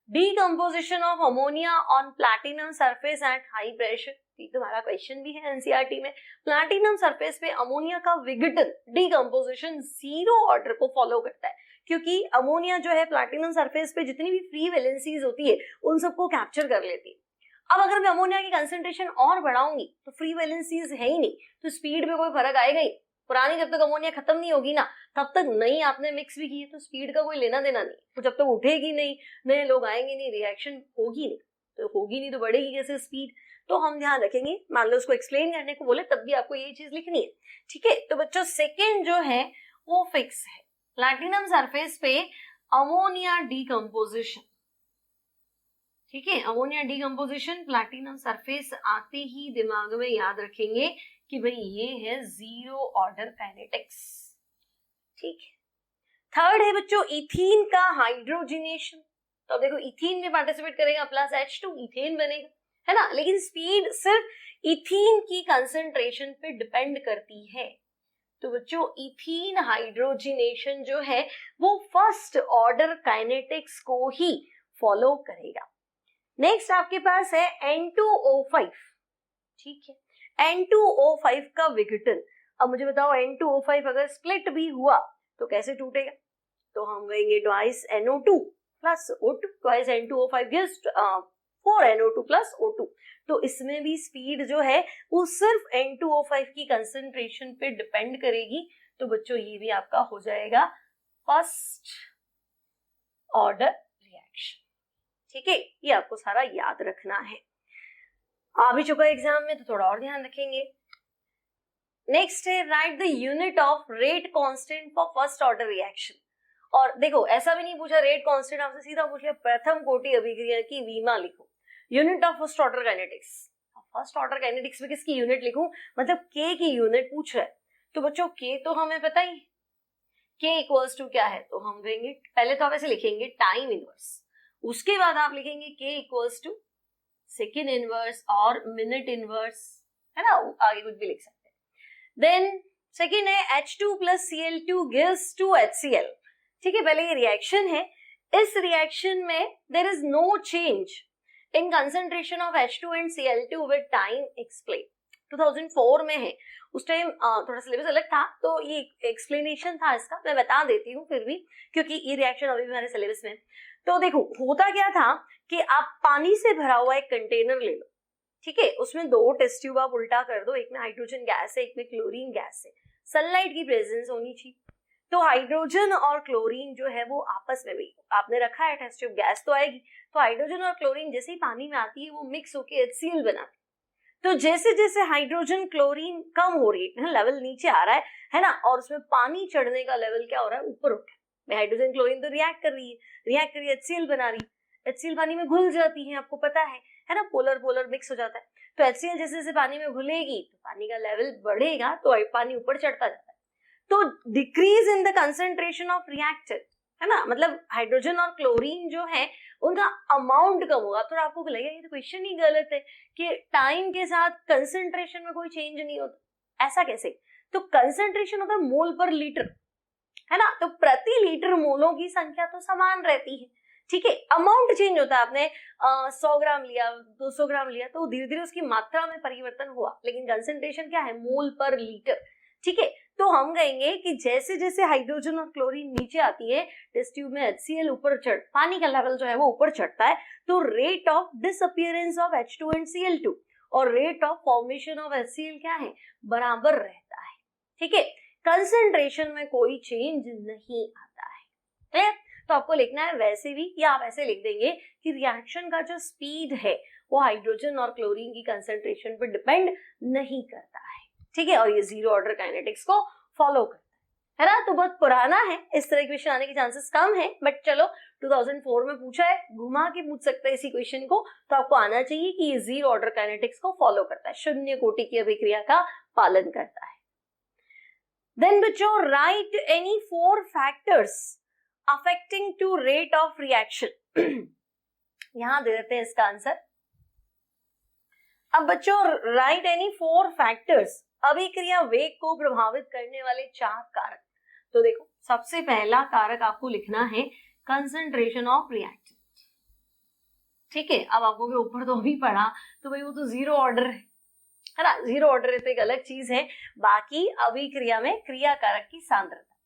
decomposition of ammonia on platinum surface at high pressure. ये तुम्हारा क्वेश्चन भी है एनसीईआरटी में। प्लैटिनम सरफेस पे अमोनिया का विघटन डीकंपोजिशन जीरो ऑर्डर को फॉलो करता है, क्योंकि अमोनिया जो है प्लैटिनम सरफेस पे जितनी भी फ्री वैलेंसीज होती है उन सबको कैप्चर कर लेती है। अब अगर मैं अमोनिया की कंसेंट्रेशन और बढ़ाऊंगी तो फ्री वैलेंसीज है ही नहीं, तो स्पीड में कोई फर्क आएगा ही। पुरानी जब तक अमोनिया खत्म नहीं होगी ना तब तक नई आपने मिक्स भी की है तो स्पीड का कोई लेना देना नहीं। तो जब तक उठेगी नहीं, नए लोग आएंगे नहीं, रिएक्शन होगी नहीं, तो होगी नहीं तो बढ़ेगी कैसे स्पीड। तो हम ध्यान रखेंगे, मान लो उसको एक्सप्लेन करने को बोले तब भी आपको ये चीज लिखनी है। ठीक है, तो बच्चों सेकेंड जो है वो फिक्स है, प्लैटिनम सरफेस पे अमोनिया डीकंपोजिशन। ठीक है, अमोनिया डीकंपोजिशन प्लैटिनम सरफेस आते ही दिमाग में याद रखेंगे कि भाई ये है जीरो ऑर्डर काइनेटिक्स। ठीक है, थर्ड है बच्चों इथीन का हाइड्रोजिनेशन। तो देखो इथीन में पार्टिसिपेट करेगा प्लस H2 इथेन बनेगा, है ना, लेकिन स्पीड सिर्फ इथीन की कंसेंट्रेशन पे डिपेंड करती है। तो बच्चों इथीन हाइड्रोजिनेशन जो है वो फर्स्ट ऑर्डर काइनेटिक्स को ही फॉलो करेगा। नेक्स्ट आपके पास है N2O5। ठीक है, N2O5 का विघटन। अब मुझे बताओ N2O5 अगर स्प्लिट भी हुआ तो कैसे टूटेगा? तो हम कहेंगे twice NO2 plus O2, twice N2O5 gives 4NO2 plus O2। तो इसमें भी स्पीड जो है वो सिर्फ N2O5 की कंसेंट्रेशन पे डिपेंड करेगी। तो बच्चों ये भी आपका हो जाएगा फर्स्ट ऑर्डर रिएक्शन। ठीक है, ये आपको सारा याद रखना है। आ भी चुका एग्जाम में तो थोड़ा और ध्यान रखेंगे। नेक्स्ट है right the unit of rate constant for first order reaction. और देखो ऐसा भी नहीं पूछा रेट कांस्टेंट, आपसे सीधा पूछ लिया प्रथम कोटि अभिक्रिया की वीमा लिखो। Unit of first order kinetics, first order kinetics में किसकी यूनिट लिखूं, मतलब के की यूनिट पूछ रहा है। तो बच्चों के तो हमें पता ही, के इक्वल्स टू क्या है, तो हम कहेंगे पहले तो आप ऐसे लिखेंगे टाइम इनवर्स, उसके बाद आप लिखेंगे के इक्वल्स टू सेकेंड इनवर्स और मिनट इनवर्स, है ना, आगे कुछ भी लिख सकते हैं। देन सेकेंड है H2 plus Cl2 gives 2 HCl। ठीक है, पहले ये रिएक्शन है, इस रिएक्शन में there is no change in concentration of H2 and Cl2 with time. Explain 2004 में है, उस टाइम थोड़ा सिलेबस अलग था तो ये एक्सप्लेनेशन था इसका, मैं बता देती हूँ फिर भी क्योंकि ये रिएक्शन अभी भी हमारे सिलेबस में। तो देखो होता क्या था कि आप पानी से भरा हुआ एक कंटेनर ले लो, ठीक है, उसमें 2 टेस्ट ट्यूब आप उल्टा कर दो, एक में हाइड्रोजन गैस है एक में क्लोरीन गैस है, सनलाइट की प्रेजेंस होनी चाहिए। तो हाइड्रोजन और क्लोरीन जो है वो आपस में भी, आपने रखा है टेस्ट ट्यूब, गैस तो आएगी, तो हाइड्रोजन और क्लोरीन जैसे ही पानी में आती है वो मिक्स होकर HCl बनाती है। तो जैसे जैसे हाइड्रोजन क्लोरीन कम हो रही है, लेवल नीचे आ रहा है ना, और उसमें पानी चढ़ने का लेवल क्या हो रहा है, ऊपर उठ रहा है। हाइड्रोजन क्लोरीन तो रिएक्ट कर रही है, रिएक्ट करिए HCl बना रही है, HCl पानी में घुल जाती है, आपको पता है ना, पोलर पोलर मिक्स हो जाता है। तो HCl जैसे जैसे पानी में घुलेगी तो पानी का लेवल बढ़ेगा तो पानी ऊपर चढ़ता जाता है। तो decrease in the concentration of reactant, है ना, मतलब हाइड्रोजन और क्लोरीन जो है उनका अमाउंट कम होगा। तो आपको लगेगा ये तो क्वेश्चन ही गलत है कि टाइम के साथ कंसेंट्रेशन में कोई चेंज नहीं होता, ऐसा कैसे? तो कंसेंट्रेशन होता है मोल पर लीटर, है ना, तो प्रति लीटर मोलों की संख्या तो समान रहती है, ठीक है, अमाउंट चेंज होता है। आपने 100 ग्राम लिया, 200 ग्राम लिया, तो धीरे धीरे उसकी मात्रा में परिवर्तन हुआ, लेकिन कंसेंट्रेशन क्या है, मोल पर लीटर, ठीक है। तो हम कहेंगे कि जैसे जैसे हाइड्रोजन और क्लोरीन नीचे आती है, टेस्ट ट्यूब में HCl ऊपर चढ़, पानी का लेवल जो है वो ऊपर चढ़ता है, तो rate of disappearance of H2 and Cl2 और rate of formation of HCl क्या है, बराबर रहता है, ठीक है, कंसेंट्रेशन में कोई चेंज नहीं आता है। तो आपको लिखना है वैसे भी, या आप ऐसे लिख देंगे कि रिएक्शन का जो स्पीड है वो हाइड्रोजन और क्लोरीन की कंसंट्रेशन पर डिपेंड नहीं करता है, ठीक है, और ये जीरो ऑर्डर काइनेटिक्स को फॉलो करता है ना। तो बहुत पुराना है, इस तरह के क्वेश्चन आने के चांसेस कम है, बट चलो 2004 में पूछा है, घुमा के पूछ सकता है इसी क्वेश्चन को, तो आपको आना चाहिए कि ये जीरो ऑर्डर काइनेटिक्स को फॉलो करता है, शून्य कोटि की अभिक्रिया का पालन करता है। देन बच्चों, write any 4 factors affecting to rate of reaction. यहां दे देते हैं इसका आंसर। अब बच्चों, राइट एनी 4 फैक्टर्स, अभिक्रिया वेग को प्रभावित करने वाले 4 कारक। तो देखो, सबसे पहला कारक आपको लिखना है कंसंट्रेशन ऑफ रिएक्टेंट, ठीक है। अब आपको के ऊपर तो अभी पढ़ा, तो भाई वो तो जीरो ऑर्डर है ना, जीरो ऑर्डर तो एक अलग चीज है। बाकी अभिक्रिया में क्रिया कारक की सांद्रता,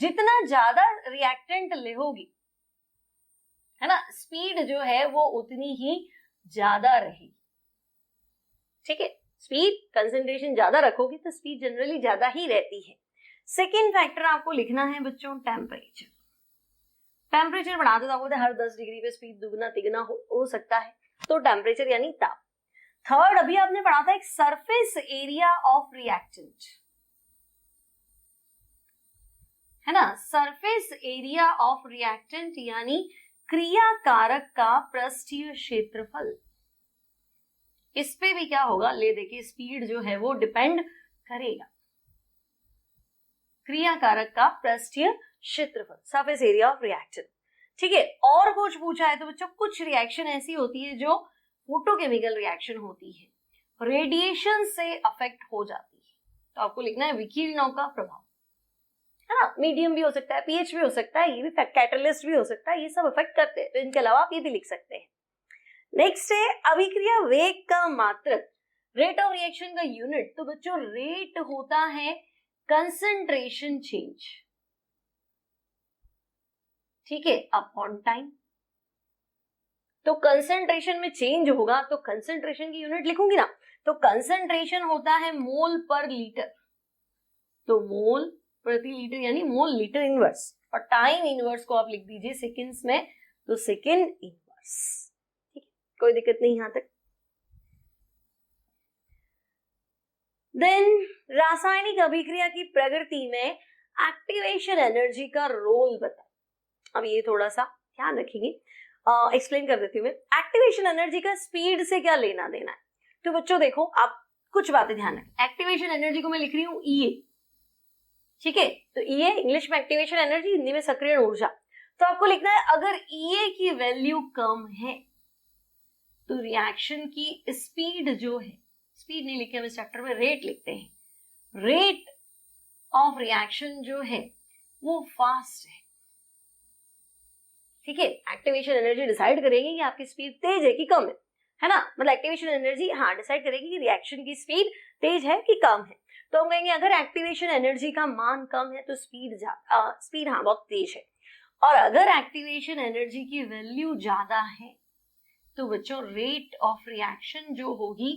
जितना ज्यादा रिएक्टेंट लेहोगी, है ना, स्पीड जो है वो उतनी ही ज्यादा रहेगी, ठीक है। स्पीड कंसंट्रेशन ज्यादा रखोगे तो स्पीड जनरली ज्यादा ही रहती है। सेकेंड फैक्टर आपको लिखना है बच्चों टेम्परेचर। टेम्परेचर बढ़ाते तो आपको हर 10 डिग्री पे स्पीड दुगना तिगुना हो सकता है, तो टेम्परेचर यानी ताप। थर्ड, अभी आपने पढ़ा था एक सरफेस एरिया ऑफ रिएक्टेंट, है ना, सरफेस एरिया ऑफ रिएक्टेंट यानी क्रिया कारक का पृष्ठीय क्षेत्रफल। इस पे भी क्या होगा, ले देखिए, स्पीड जो है वो डिपेंड करेगा, क्रिया कारक का पृष्ठीय क्षेत्रफल, सरफेस एरिया ऑफ रिएक्शन, ठीक है। और कुछ पूछा है तो बच्चों, कुछ रिएक्शन ऐसी होती है जो फोटोकेमिकल रिएक्शन होती है, रेडिएशन से अफेक्ट हो जाती है, तो आपको लिखना है विकिरणों का प्रभाव, है ना। मीडियम भी हो सकता है, पीएच भी हो सकता है, ये भी कैटलिस्ट भी हो सकता है, ये सब अफेक्ट करते हैं, तो इनके अलावा आप ये भी लिख सकते हैं। नेक्स्ट है अभिक्रिया वेग का मात्रक, रेट ऑफ रिएक्शन का यूनिट। तो बच्चों, रेट होता है कंसंट्रेशन चेंज, ठीक है, अपॉन टाइम। तो कंसंट्रेशन में चेंज होगा तो कंसंट्रेशन की यूनिट लिखूंगी ना, तो कंसंट्रेशन होता है मोल पर लीटर, तो मोल प्रति लीटर यानी मोल लीटर इनवर्स, और टाइम इनवर्स को आप लिख दीजिए सेकेंड्स में, तो सेकेंड इनवर्स, ठीक है, कोई दिक्कत नहीं यहां तक। देन रासायनिक अभिक्रिया की प्रगति में एक्टिवेशन एनर्जी का रोल बताओ। अब ये थोड़ा सा ध्यान रखेंगे, एक्सप्लेन कर देती हूँ मैं। एक्टिवेशन एनर्जी का स्पीड से क्या लेना देना है, तो बच्चों देखो, आप कुछ बातें ध्यान रखें। एक्टिवेशन एनर्जी को मैं लिख रही हूँ ईए, ठीक है, तो ईए इंग्लिश में एक्टिवेशन एनर्जी, हिंदी में सक्रिय ऊर्जा। तो आपको लिखना है अगर ईए की वैल्यू कम है तो रिएक्शन की स्पीड जो है, स्पीड नहीं लिखे हम इस चैप्टर में, रेट लिखते हैं, रेट ऑफ रिएक्शन जो है वो फास्ट है, ठीक है। एक्टिवेशन एनर्जी डिसाइड करेगी कि आपकी स्पीड तेज है कि कम है ना, मतलब एक्टिवेशन एनर्जी हाँ डिसाइड करेगी कि रिएक्शन की स्पीड तेज है कि कम है। तो हम कहेंगे अगर एक्टिवेशन एनर्जी का मान कम है तो स्पीड हाँ बहुत तेज है, और अगर एक्टिवेशन एनर्जी की वैल्यू ज्यादा है तो बच्चों रेट ऑफ रिएक्शन जो होगी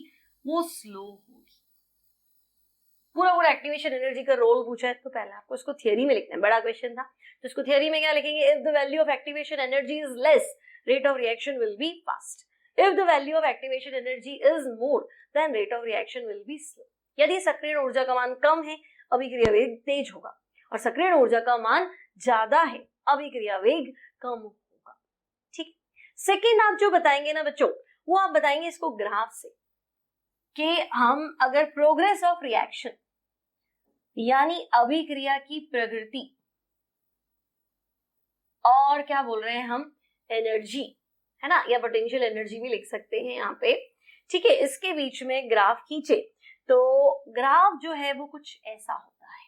वो स्लो होगी। पूरा एक्टिवेशन एनर्जी का रोल पूछा है तो पहले आपको इसको थियरी में लिखना है, बड़ा क्वेश्चन था, तो इसको थियरी में क्या लिखेंगे, if the value of activation energy is less rate of reaction will B fast, if the value of activation energy is more than rate of reaction will be slow. यदि सक्रिय ऊर्जा का मान कम है अभिक्रिया वेग तेज होगा, और सक्रिय ऊर्जा का मान ज्यादा है अभिक्रिया वेग कम होगा, ठीक। सेकेंड आप जो बताएंगे ना बच्चों, वो आप बताएंगे इसको ग्राफ से, कि हम अगर प्रोग्रेस ऑफ रिएक्शन यानी अभिक्रिया की प्रगति, और क्या बोल रहे हैं हम, एनर्जी, है ना, या पोटेंशियल एनर्जी भी लिख सकते हैं यहाँ पे, ठीक है, इसके बीच में ग्राफ खींचे तो ग्राफ जो है वो कुछ ऐसा होता है।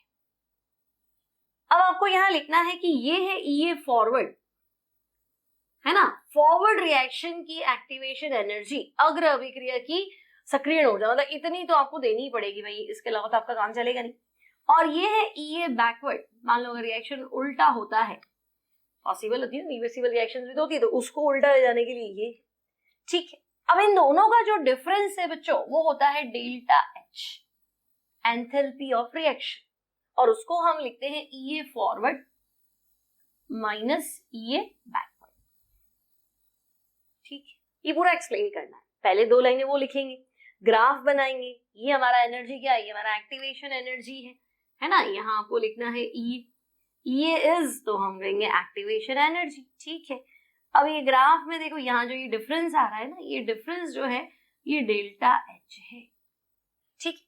अब आपको यहां लिखना है कि ये है ईए फॉरवर्ड, है ना, फॉरवर्ड रिएक्शन की एक्टिवेशन एनर्जी, अग्र अभिक्रिया की सक्रिय ऊर्जा, मतलब इतनी तो आपको देनी ही पड़ेगी भाई, इसके अलावा तो आपका काम चलेगा नहीं। और ये है ईए बैकवर्ड, मान लो अगर रिएक्शन उल्टा होता है, पॉसिबल होती है, रिवर्सिबल रिएक्शन भी तो होती है, तो उसको उल्टा ले जाने के लिए ये, ठीक है। अब इन दोनों का जो डिफरेंस है बच्चों वो होता है delta H, enthalpy of reaction, और उसको हम लिखते हैं ईए फॉरवर्ड माइनस ये बैकवर्ड। ठीक है, ये पूरा एक्सप्लेन करना है। पहले 2 लाइनें वो लिखेंगे, ग्राफ बनाएंगे, ये हमारा एनर्जी क्या है, ये हमारा एक्टिवेशन एनर्जी है ना। यहाँ आपको लिखना है ई, ये इज, तो हम कहेंगे एक्टिवेशन एनर्जी। ठीक है, अब ये ग्राफ में देखो यहाँ जो ये डिफरेंस आ रहा है ना, ये डिफरेंस जो है ये डेल्टा एच है। ठीक,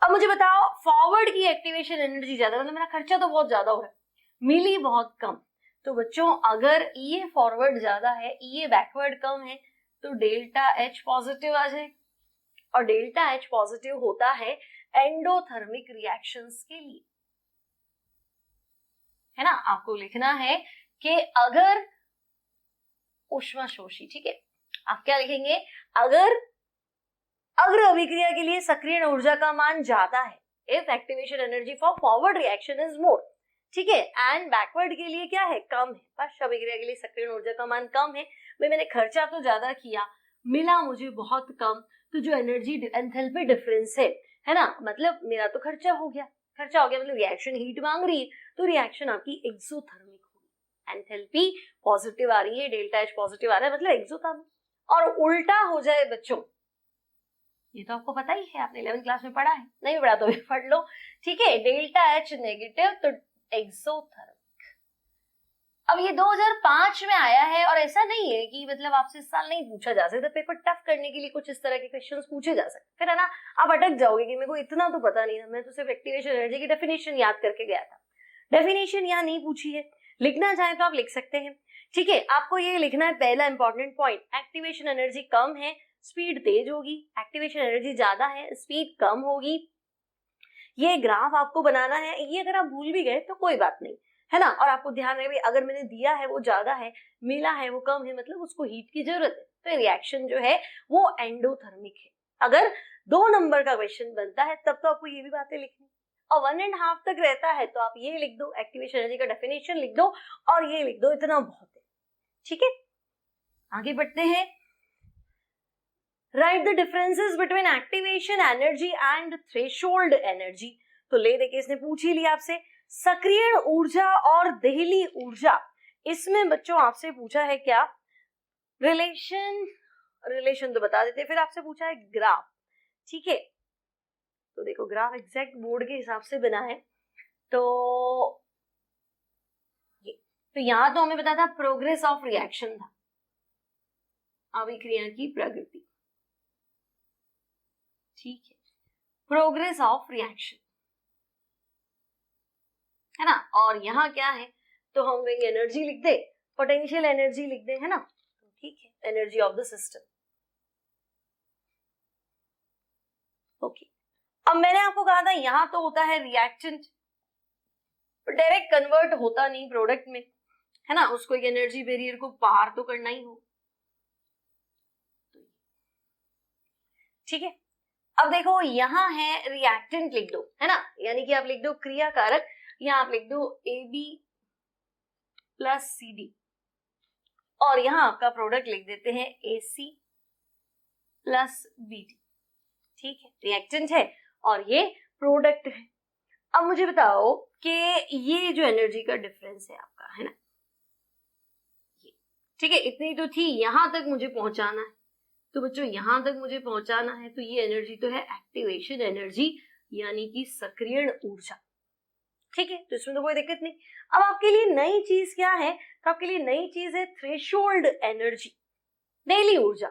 अब मुझे बताओ फॉरवर्ड की एक्टिवेशन एनर्जी ज्यादा, मतलब मेरा खर्चा तो बहुत ज्यादा हो रहा है, मिली बहुत कम। तो बच्चों अगर ये फॉरवर्ड ज्यादा है, ये बैकवर्ड कम है, तो डेल्टा एच पॉजिटिव आ जाए। और डेल्टा एच पॉजिटिव होता है एंडोथर्मिक रिएक्शंस के लिए, है ना। आपको लिखना है कि अगर ऊष्माशोषी, ठीक है, आप क्या लिखेंगे, अगर अभिक्रिया के लिए सक्रिय ऊर्जा का मान ज्यादा है, if activation energy for forward reaction is more, ठीक है, एंड बैकवर्ड के लिए क्या है, कम है, बस अभिक्रिया के लिए सक्रिय ऊर्जा का मान कम है। भाई मैंने खर्चा तो ज्यादा किया, मिला मुझे बहुत कम, तो जो एनर्जी एंथैल्पी डिफरेंस है ना, मतलब मेरा तो खर्चा हो गया मतलब रिएक्शन हीट मांग रही है, तो रिएक्शन आपकी एक्सोथर्मिक होगी, एंथैल्पी पॉजिटिव आ रही है, डेल्टा एच पॉजिटिव आ रहा है, मतलब एक्सोथर्मिक। और उल्टा हो जाए बच्चों, ये तो आपको पता ही है, आपने 11th क्लास में पढ़ा है, नहीं पढ़ा तो भी पढ़ लो। ठीक है, डेल्टा एच नेगेटिव तो एक्सोथर्मिक। अब ये 2005 में आया है, और ऐसा नहीं है कि मतलब आपसे इस साल नहीं पूछा जा सकता, पेपर टफ करने के लिए कुछ इस तरह के क्वेश्चंस पूछे जा सकते, फिर है ना आप अटक जाओगे कि मेरे को इतना तो पता नहीं था, मैं तो सिर्फ एक्टिवेशन एनर्जी की डेफिनेशन याद करके गया था। डेफिनेशन यहाँ नहीं पूछी है, लिखना चाहे तो आप लिख सकते हैं। ठीक है, आपको ये लिखना है पहला इंपॉर्टेंट पॉइंट, एक्टिवेशन एनर्जी कम है स्पीड तेज होगी, एक्टिवेशन एनर्जी ज्यादा है स्पीड कम होगी। ये ग्राफ आपको बनाना है, ये अगर आप भूल भी गए तो कोई बात नहीं, है ना। और आपको ध्यान रहे अगर मैंने दिया है वो ज्यादा है, मिला है वो कम है, मतलब उसको हीट की जरूरत है, तो रिएक्शन जो है वो एंडोथर्मिक है। अगर 2 नंबर का क्वेश्चन बनता है तब तो आपको ये भी बातें लिखनी, और 1.5 तक रहता है तो आप ये लिख दो, एक्टिवेशन एनर्जी का डेफिनेशन लिख दो और ये लिख दो, इतना बहुत है। ठीक है, आगे बढ़ते हैं। Right the differences between activation energy and threshold energy. तो ले देखिए, इसने पूछ ही लिया आपसे सक्रिय ऊर्जा और देहली ऊर्जा, इसमें बच्चों आपसे पूछा है क्या, रिलेशन तो बता देते, फिर आपसे पूछा है ग्राफ। ठीक है, तो देखो ग्राफ एग्जैक्ट बोर्ड के हिसाब से बना है, तो यहां तो हमें पता था प्रोग्रेस ऑफ रिएक्शन था, अभिक्रिया की प्रगति। ठीक है, प्रोग्रेस ऑफ रिएक्शन, है ना। और यहाँ क्या है, तो हम कहेंगे एनर्जी लिख दे, पोटेंशियल एनर्जी लिख दे, है ना। ठीक है, energy of the system. Okay, अब मैंने आपको कहा था यहाँ तो होता है रिएक्टेंट, डायरेक्ट कन्वर्ट होता नहीं प्रोडक्ट में, है ना, उसको एक एनर्जी बैरियर को पार तो करना ही हो। ठीक है, अब देखो यहाँ है रिएक्टेंट लिख दो, है ना, यानी कि आप लिख दो क्रिया कारक, यहाँ आप लिख दो AB प्लस CD, और यहाँ आपका प्रोडक्ट लिख देते हैं AC प्लस BD। ठीक है, रिएक्टेंट है और ये प्रोडक्ट है। अब मुझे बताओ कि ये जो एनर्जी का डिफरेंस है आपका, है ना, ये ठीक है, इतनी तो थी, यहां तक मुझे पहुंचाना है, तो बच्चों यहां तक मुझे पहुंचाना है, तो ये एनर्जी तो है एक्टिवेशन एनर्जी, यानी कि सक्रिय ऊर्जा। ठीक है, तो इसमें तो कोई दिक्कत नहीं। अब आपके लिए नई चीज क्या है, तो आपके लिए नई चीज है थ्रेशोल्ड एनर्जी, देहली ऊर्जा।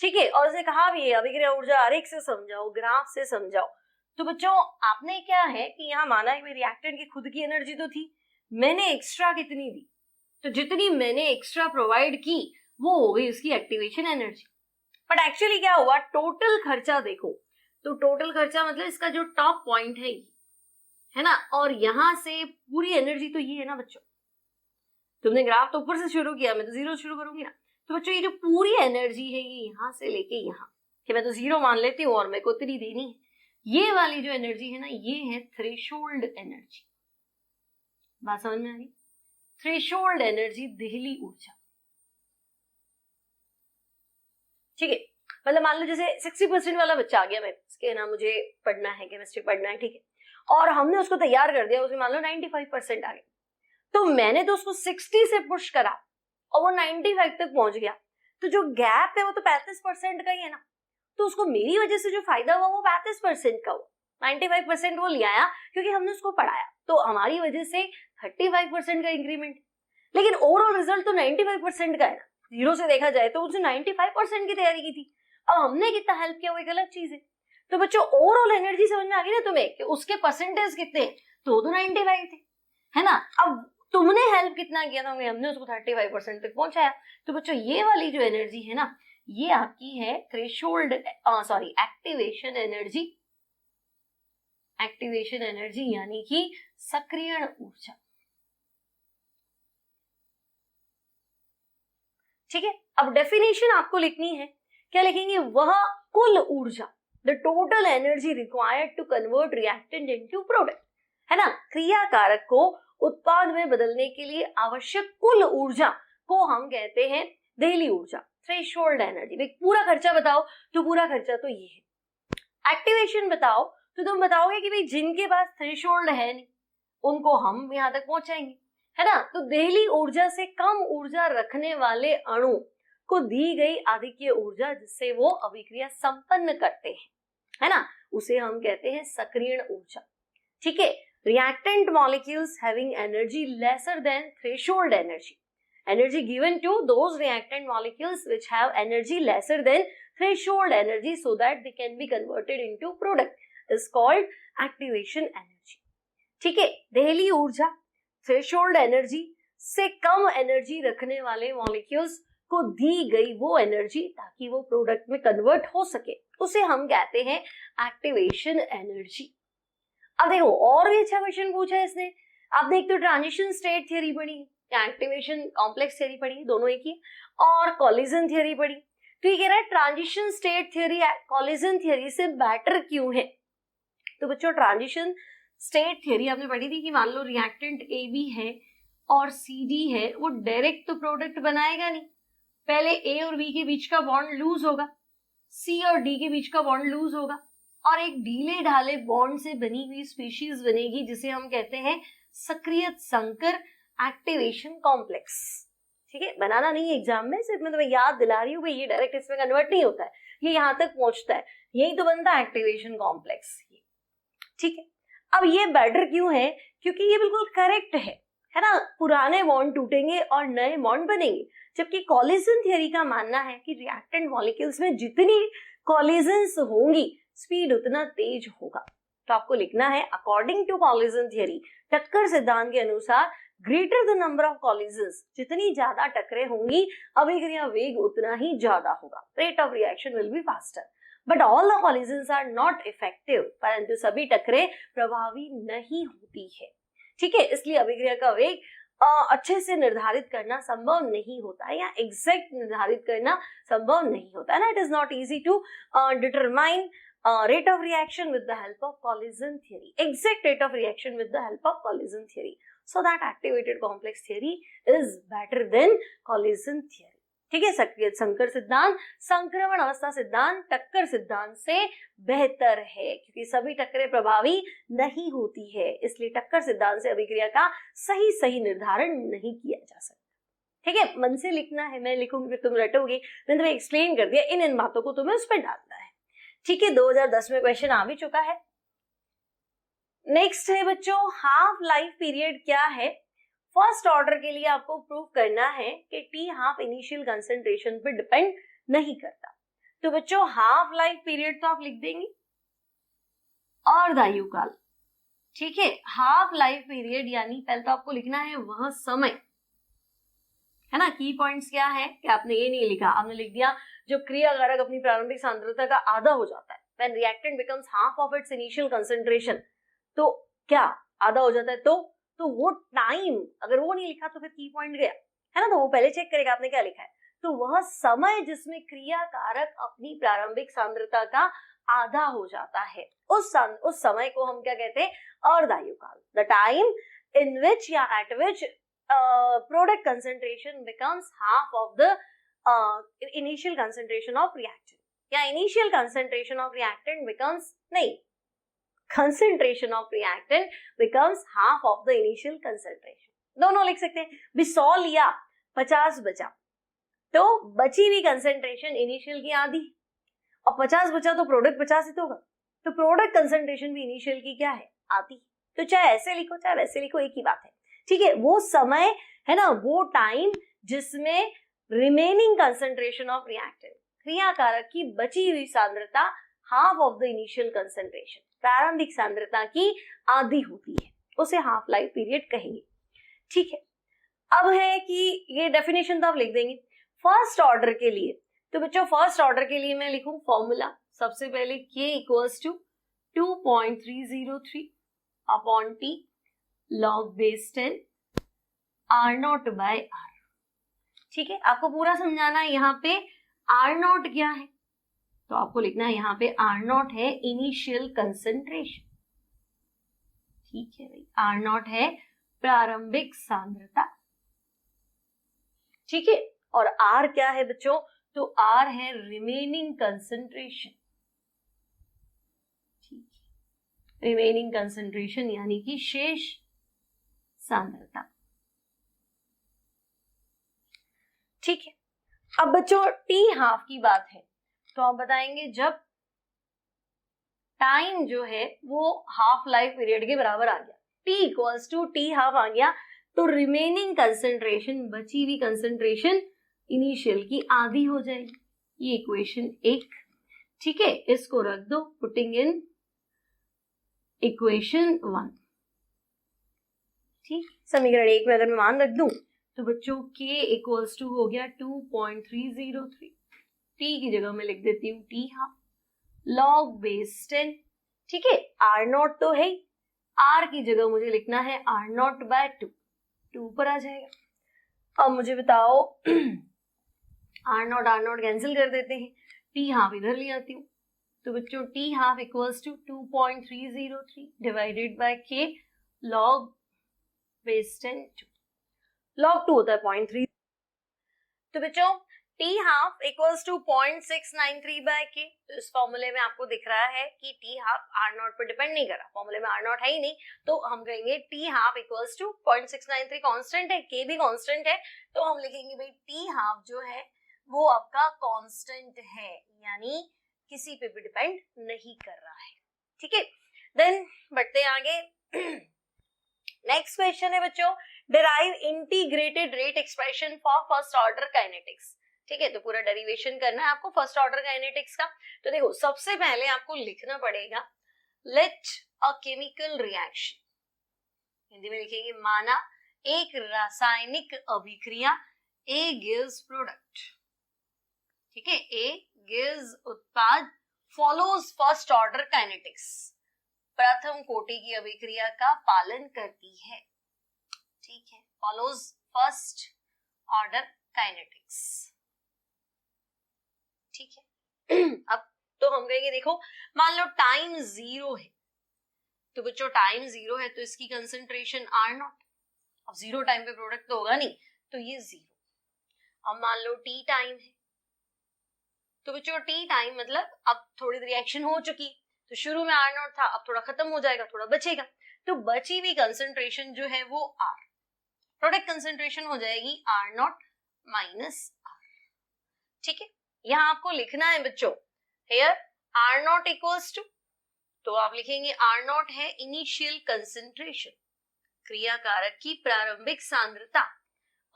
ठीक है, और उसने कहा भी है अभिक्रिया ऊर्जा आरेख से समझाओ, ग्राफ से समझाओ। तो बच्चों आपने क्या है कि यहाँ माना है रिएक्टेंट की खुद की एनर्जी तो थी, मैंने एक्स्ट्रा कितनी दी, तो जितनी मैंने एक्स्ट्रा प्रोवाइड की वो हो गई उसकी एक्टिवेशन एनर्जी। बट एक्चुअली क्या हुआ, टोटल खर्चा देखो, तो टोटल खर्चा मतलब इसका जो टॉप पॉइंट है ना, और यहां से पूरी एनर्जी तो ये है ना बच्चों, तुमने ग्राफ तो ऊपर से शुरू किया, मैं तो 0 शुरू करूंगी ना, तो बच्चों ये जो पूरी एनर्जी है ये यहाँ से लेके यहाँ, कि मैं तो 0 मान लेती हूँ और मेरे को इतनी देनी है, ये वाली जो एनर्जी है ना ये है थ्रेशोल्ड एनर्जी। बात समझ में आ रही, थ्रेशोल्ड एनर्जी देहली ऊर्जा। ठीक है, मतलब मान लो जैसे 60% वाला बच्चा आ गया, मैं इसके ना मुझे पढ़ना है, केमिस्ट्री पढ़ना है, ठीक है, और हमने उसको तैयार कर दिया, उसमें मान लो 95% आ गया, तो मैंने तो उसको 60 से पुश करा और वो 95 तक पहुंच गया, तो जो गैप है वो तो 35% का ही है ना, तो उसको मेरी वजह से जो फायदा हुआ वो 35% का हुआ, 95% वो ले आया क्योंकि हमने उसको पढ़ाया, तो हमारी वजह से 35% का इंक्रीमेंट। लेकिन ओवरऑल रिजल्ट तो 95% का है ना, जीरो से देखा जाए तो उसने 95% की तैयारी की थी, अब हमने कितना हेल्प किया वो एक अलग चीज है। तो बच्चों ओवरऑल एनर्जी समझ में आ गई ना तुम्हें कि उसके परसेंटेज कितने, तो 95 थे, है ना। अब तुमने हेल्प कितना किया था, हमने उसको 35% तक पहुंचाया। तो बच्चों ये वाली जो एनर्जी है ना, ये आपकी है threshold activation energy, activation energy यानी कि सक्रियण ऊर्जा। ठीक है, अब डेफिनेशन आपको लिखनी है, क्या लिखेंगे, वह कुल ऊर्जा, the total energy required to convert reactant into product, है ना, क्रिया कारक को उत्पाद में बदलने के लिए आवश्यक कुल ऊर्जा को हम कहते हैं देहली ऊर्जा, थ्रेशोल्ड एनर्जी। भाई पूरा खर्चा बताओ, तो पूरा खर्चा तो ये है। एक्टिवेशन बताओ तो तुम बताओगे कि भाई जिनके पास थ्रेशोल्ड है नहीं उनको हम यहां तक पहुंचाएंगे, है ना। तो देहली ऊर्जा से कम ऊर्जा रखने वाले अणु को दी गई आधिक्य ऊर्जा जिससे वो अभिक्रिया संपन्न करते हैं, है ना, उसे हम कहते हैं सक्रियण ऊर्जा। ठीक है, reactant molecules having energy lesser than threshold energy given to those reactant molecules which have energy lesser than threshold energy so that they can be converted into product is called activation energy। ठीक है, देहली ऊर्जा threshold energy से कम energy रखने वाले molecules को दी गई वो energy ताकि वो प्रोडक्ट में कन्वर्ट हो सके, उसे हम कहते हैं एक्टिवेशन एनर्जी। अब देखो और भी अच्छा क्वेश्चन पूछा है इसने, आपने एक तो ट्रांजिशन स्टेट थ्योरी पढ़ी या एक्टिवेशन कॉम्प्लेक्स थ्योरी पढ़ी, दोनों एक ही, और कॉलिजन थ्योरी पढ़ी। तो ये कह रहा है transition state theory collision theory से बेटर क्यों है। तो बच्चों ट्रांजिशन स्टेट थ्योरी आपने पढ़ी थी कि मान लो रिएक्टेंट ए बी है और सी डी है, वो डायरेक्ट तो प्रोडक्ट बनाएगा नहीं, पहले ए और बी के बीच का बॉन्ड लूज होगा, सी और डी के बीच का बॉन्ड लूज होगा और एक ढीले ढाले बॉन्ड से बनी हुई स्पीशीज बनेगी जिसे हम कहते हैं सक्रिय संकर एक्टिवेशन कॉम्प्लेक्स। ठीक है, बनाना नहीं है एग्जाम में, सिर्फ मैं तुम्हें याद दिला रही हूँ भाई ये डायरेक्ट इसमें कन्वर्ट नहीं होता है, ये यहां तक पहुंचता है, यही तो बनता है एक्टिवेशन कॉम्प्लेक्स। ठीक है, अब ये बेटर क्यों है, क्योंकि ये बिल्कुल करेक्ट है ना, पुराने बॉन्ड टूटेंगे और नए बॉन्ड बनेंगे, जबकि कॉलिजन थ्योरी का मानना है कि रिएक्टेंट मॉलिक्यूल्स में जितनी कॉलिजन्स होंगी स्पीड उतना तेज होगा। तो आपको लिखना है अकॉर्डिंग टू कॉलिजन थ्योरी, टक्कर सिद्धांत के अनुसार greater the number of collisions, जितनी ज्यादा टक्करें होंगी अभिक्रिया वेग उतना ही ज्यादा होगा, rate of reaction will be faster, but all the collisions are not effective, परंतु सभी टक्करें प्रभावी नहीं होती है। ठीक है, इसलिए अभिक्रिया का वेग अच्छे से निर्धारित करना संभव नहीं होता है या एग्जैक्ट निर्धारित करना संभव नहीं होता है ना, it is not easy to determine rate of reaction with the help of collision theory, exact rate of reaction with the help of collision theory, so that activated complex theory is better than collision theory। ठीक है, सक्रिय संकर सिद्धांत संक्रमण अवस्था सिद्धांत टक्कर सिद्धांत से बेहतर है क्योंकि सभी टक्करें प्रभावी नहीं होती है, इसलिए टक्कर सिद्धांत से अभिक्रिया का सही निर्धारण नहीं किया जा सकता। ठीक है, मन से लिखना है, मैं लिखूंगी फिर तुम रटोगे, मैंने तुम्हें एक्सप्लेन कर दिया, इन बातों को तुम्हें उस पर डालना है। ठीक है, 2010 में क्वेश्चन आ भी चुका है। नेक्स्ट है बच्चों हाफ लाइफ पीरियड क्या है। फर्स्ट ऑर्डर के लिए आपको प्रूव करना है कि टी हाफ इनिशियल कंसंट्रेशन पे डिपेंड नहीं करता। तो बच्चों हाफ लाइफ पीरियड तो आप लिख देंगे अर्धायुकाल। ठीक है, हाफ लाइफ पीरियड यानी पहले तो आपको लिखना है वह समय, है ना। की पॉइंट्स क्या है कि आपने ये नहीं लिखा, आपने लिख दिया जो क्रियाकारक अपनी प्रारंभिक सांद्रता का आधा हो जाता है, when reactant becomes half of its initial concentration, तो क्या आधा हो जाता है, तो वो टाइम अगर वो नहीं लिखा तो फिर की पॉइंट गया, है ना। तो वो पहले चेक करेगा आपने क्या लिखा है, तो वह समय जिसमें क्रियाकारक अपनी प्रारंभिक सांद्रता का आधा हो जाता है, उस समय को हम क्या कहते हैं अर्धायुकाल, द टाइम इन विच या eight which product concentration becomes half of the initial concentration of reactant, या initial concentration of reactant becomes concentration of reactant becomes half of the initial concentration। दोनों लिख सकते हैं भी। 100 लिया, 50 बचा, तो बची हुई कंसेंट्रेशन इनिशियल की आधी, और 50 बचा तो प्रोडक्ट 50 ही तो होगा, तो प्रोडक्ट कंसेंट्रेशन भी इनिशियल की क्या है, आधी। तो चाहे ऐसे लिखो चाहे वैसे लिखो, एक ही बात है, ठीक है। वो समय है ना, वो टाइम जिसमें रिमेनिंग कंसेंट्रेशन ऑफ रिएक्टेंट, क्रिया कारक की बची हुई सांद्रता half of the initial concentration, प्रारंभिक सांद्रता की आधी होती है, उसे हाफ लाइफ पीरियड कहेंगे, ठीक है। अब है कि ये डेफिनेशन तो आप लिख देंगे फर्स्ट ऑर्डर के लिए। तो बच्चों फर्स्ट ऑर्डर के लिए मैं लिखूं फॉर्मूला, सबसे पहले K equals to 2.303 upon T log base 10 R0 by R, ठीक है। आपको पूरा समझाना है यहाँ पे R0 क्या है, तो आपको लिखना है यहाँ पे R0 है इनिशियल कंसेंट्रेशन, ठीक है भाई, R0 है प्रारंभिक सांद्रता, ठीक है। और R क्या है बच्चों, तो R है रिमेनिंग कंसेंट्रेशन, ठीक है, रिमेनिंग कंसेंट्रेशन यानी कि शेष सांद्रता, ठीक है। अब बच्चों T हाफ की बात है, तो आप बताएंगे जब टाइम जो है वो हाफ लाइफ पीरियड के बराबर आ गया, T equals to T half आ गया, तो रिमेनिंग कंसेंट्रेशन, बची हुई कंसेंट्रेशन इनिशियल की आधी हो जाएगी। ये इक्वेशन 1, ठीक है, इसको रख दो पुटिंग इन इक्वेशन 1, ठीक। समीकरण 1 में अगर मैं मान रख दूं तो बच्चों K इक्वल्स टू हो गया 2.303, T की जगह मैं लिख देती हूँ T हाफ log बेस 10, ठीक है। R0 तो है, R की जगह मुझे लिखना है R0 बाय 2 पर आ जाएगा। अब मुझे बताओ R0 कैंसिल कर देते हैं, T हाफ इधर ले आती हूँ, तो बच्चों T half equals to 2.303 divided by K log base 10 log 2 होता है 0.3, तो बच्चों T half equals to 0.693 by K। तो इस फॉर्मूले में आपको दिख रहा है कि T हाफ R0 पर डिपेंड नहीं कर रहा, फॉर्मूले में R0 है ही नहीं, तो हम कहेंगे T half equals to 0.693, constant है, K भी कांस्टेंट है, तो हम लिखेंगे भाई T हाफ जो है वो आपका कांस्टेंट है, यानी किसी पे भी डिपेंड नहीं कर रहा है, ठीक है। देन बढ़ते आगे, नेक्स्ट क्वेश्चन है बच्चों, derive integrated rate expression for first order kinetics, ठीक है। तो पूरा डेरिवेशन करना है आपको फर्स्ट ऑर्डर काइनेटिक्स का। तो देखो सबसे पहले आपको लिखना पड़ेगा let a chemical reaction, Hindi में लिखेंगे माना एक रासायनिक अभिक्रिया A gives प्रोडक्ट, ठीक है, A gives उत्पाद, फॉलोज फर्स्ट ऑर्डर काइनेटिक्स, प्रथम कोटि की अभिक्रिया का पालन करती है, ठीक है, फॉलोज फर्स्ट ऑर्डर काइनेटिक्स, ठीक है। अब तो हम कहेंगे देखो मान लो टाइम 0 है, तो बच्चों टाइम 0 है तो इसकी कंसेंट्रेशन R0, अब 0 टाइम पे प्रोडक्ट तो होगा नहीं, तो ये 0। अब मान लो T टाइम है, तो बच्चों T टाइम मतलब अब थोड़ी रिएक्शन हो चुकी, तो शुरू में R0 था, अब थोड़ा खत्म हो जाएगा, थोड़ा बचेगा, तो बची हुई कंसेंट्रेशन जो है वो R, प्रोडक्ट कंसेंट्रेशन हो जाएगी R0 माइनस R, ठीक है। यहाँ आपको लिखना है बच्चों हियर R0 इक्वल्स टू, तो आप लिखेंगे R0 है इनिशियल कंसेंट्रेशन, क्रिया कारक की प्रारंभिक सांद्रता,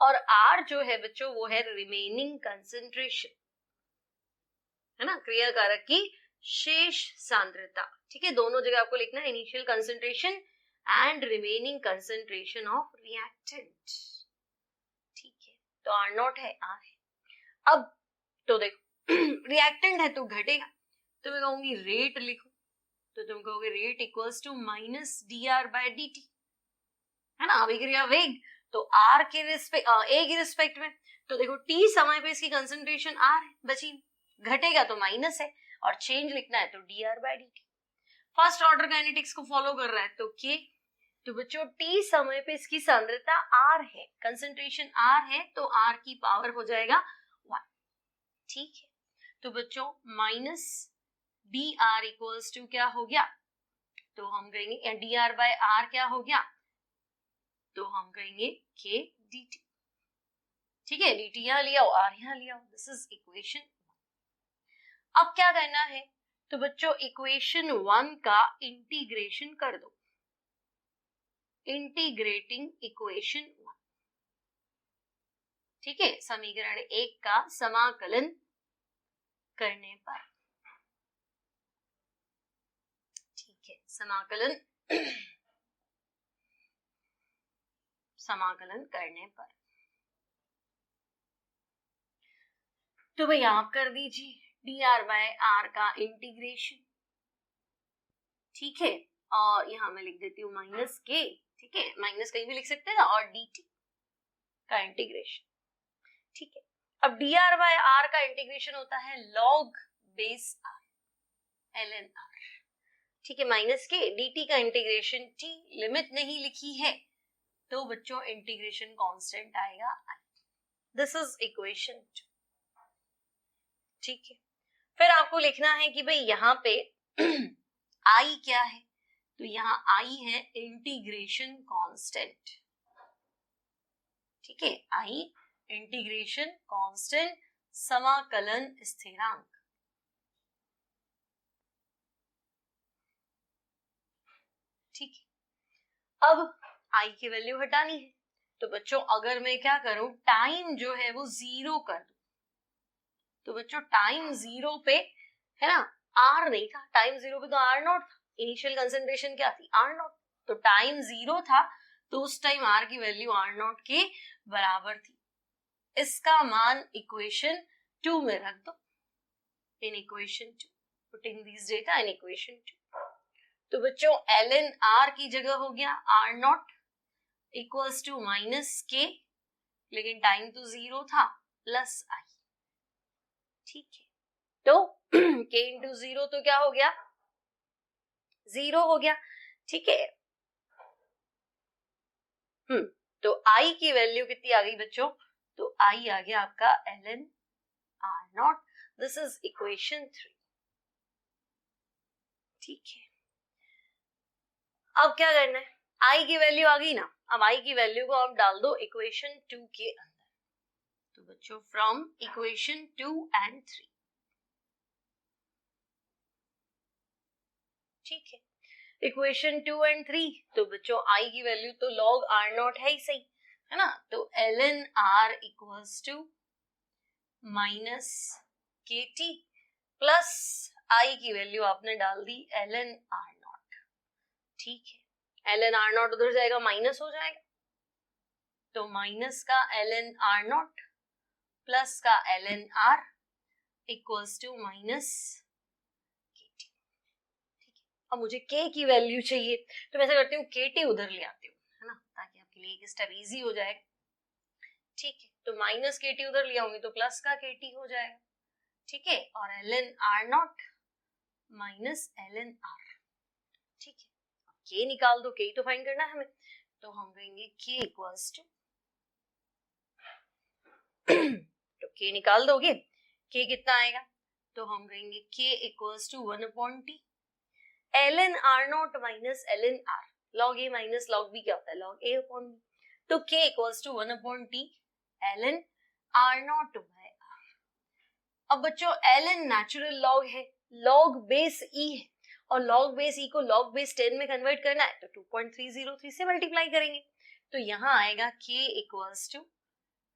और R जो है बच्चों वो है रिमेनिंग कंसेंट्रेशन, है ना, क्रिया कारक की शेष सांद्रता, ठीक है। दोनों जगह आपको लिखना है initial concentration and remaining concentration of reactant, ठीक है। तो R0 है, R है। अब तो देखो रिएक्टेंट है तो घटेगा, तो मैं कहूंगी रेट लिखो, तो तुम कहोगे rate equals to minus dr by dt, है ना, अभिक्रिया वेग, तो R के रिस्पेक्ट A के रिस्पेक्ट में, तो देखो T समय पे इसकी कंसेंट्रेशन R है, बची घटेगा तो माइनस है, और चेंज लिखना है तो dr by dt। First order kinetics को फॉलो कर रहा है तो K, तो बच्चों T समय पे इसकी सांद्रता R है, कंसेंट्रेशन R है, तो R की पावर हो जाएगा 1, ठीक है। तो बच्चों माइनस dr इक्वल्स टू क्या हो गया, तो हम कहेंगे dr बाय r क्या हो गया, तो हम कहेंगे k dt। ठीक है, dt यहाँ लिया हो, r यहाँ लिया हो, दिस इज इक्वेशन। अब क्या करना है, तो बच्चों इक्वेशन 1 का इंटीग्रेशन कर दो, इंटीग्रेटिंग इक्वेशन 1। ठीक है, समीकरण 1 का समाकलन करने पर, ठीक है, समाकलन समाकलन करने पर, तो भाई आप कर दीजिए dr बाय r का इंटीग्रेशन। ठीक है, और यहां मैं लिख देती हूँ माइनस के। ठीक है, माइनस कहीं भी लिख सकते हैं ना, और dt का इंटीग्रेशन। ठीक है, अब dr बाय r का इंटीग्रेशन होता है log base r ln r। ठीक है, माइनस के dt का इंटीग्रेशन t, लिमिट नहीं लिखी है तो बच्चों इंटीग्रेशन कांस्टेंट आएगा i। This is equation 2। ठीक है, फिर आपको लिखना है कि भाई यहाँ पे i क्या है, तो यहाँ i है इंटीग्रेशन कांस्टेंट। ठीक है, i इंटीग्रेशन कांस्टेंट, समाकलन स्थिरांक। ठीक है, अब i की वैल्यू हटानी है, तो बच्चों अगर मैं क्या करूं, टाइम जो है वो 0 कर दूं, तो बच्चों टाइम 0 पे है ना, r नहीं था, टाइम 0 पे तो r नॉट था, इनिशियल कंसंट्रेशन क्या थी, r नॉट। तो टाइम 0 था तो उस टाइम r की वैल्यू r नॉट के बराबर थी। इसका मान इक्वेशन 2 में रख दो, in equation 2, putting this data in equation 2। तो बच्चों ln r की जगह हो गया r naught equals to minus k, लेकिन टाइम तो 0 था, प्लस i। ठीक है, तो k इंटू 0 तो क्या हो गया, 0 हो गया। ठीक है, तो i की वैल्यू कितनी आ गई बच्चों, तो i आ गया आपका ln r not. This is equation 3। ठीक है, अब क्या करना है, i की वैल्यू आ गई ना, अब i की वैल्यू को आप डाल दो इक्वेशन 2 के अंदर। तो बच्चों फ्रॉम इक्वेशन 2 एंड 3। ठीक है, इक्वेशन 2 एंड 3, तो बच्चों i की वैल्यू तो log r नॉट है ही सही, है ना, तो ln r equals to minus k t, plus i की वैल्यू आपने डाल दी ln r नॉट। ठीक है, ln r नॉट उधर जाएगा, माइनस हो जाएगा, तो माइनस का ln r नॉट प्लस का ln r equals to minus k t. ठीक है, अब मुझे k की वैल्यू चाहिए, तो मैं ऐसा करती हूँ kt उधर ले आती हूँ, है ना, ताकि आपके लिए एक स्टेप इजी हो जाएगा। ठीक है, तो माइनस kt उधर ले आऊंगी तो प्लस का kt हो जाएगा। ठीक है, और ln r naught minus ln r। ठीक है, k निकाल दो, k तो फाइंड करना है हमें, तो हम कहेंगे k इक्वल्स टू, तो k निकाल दोगे, k कितना आएगा, तो हम कहेंगे k equals to 1/t ln r naught minus ln r, log a minus log b क्या होता है, log a अपॉन b, तो k equals to 1/t ln r naught by r। अब बच्चों ln नेचुरल लॉग है, log base e है, और log base e को log बेस 10 में कन्वर्ट करना है, तो 2.303 से मल्टीप्लाई करेंगे, तो यहाँ आएगा k equals to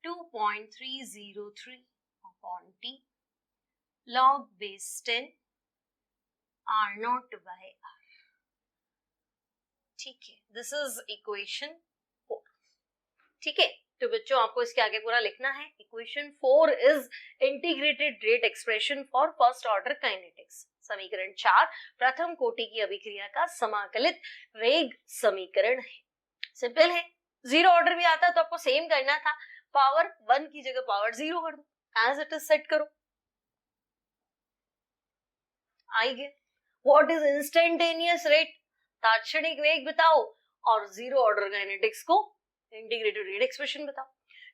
2.303 upon t log base 10 r naught by r। ठीक है, दिस इज इक्वेशन 4। ठीक है, तो बच्चों आपको इसके आगे पूरा लिखना है। Equation 4 is integrated rate expression for first order kinetics. समीकरण 4 प्रथम कोटि की अभिक्रिया का समाकलित वेग समीकरण है। सिंपल है, जीरो ऑर्डर भी आता तो आपको सेम करना था, पावर 1 की जगह पावर 0 कर दो, एज इट इज सेट करो, आएगा। व्हाट इज इंस्टेंटेनियस रेट, तात्क्षणिक वेग बताओ, और जीरो ऑर्डर काइनेटिक्स को इंटीग्रेटेड रेट एक्सप्रेशन बताओ।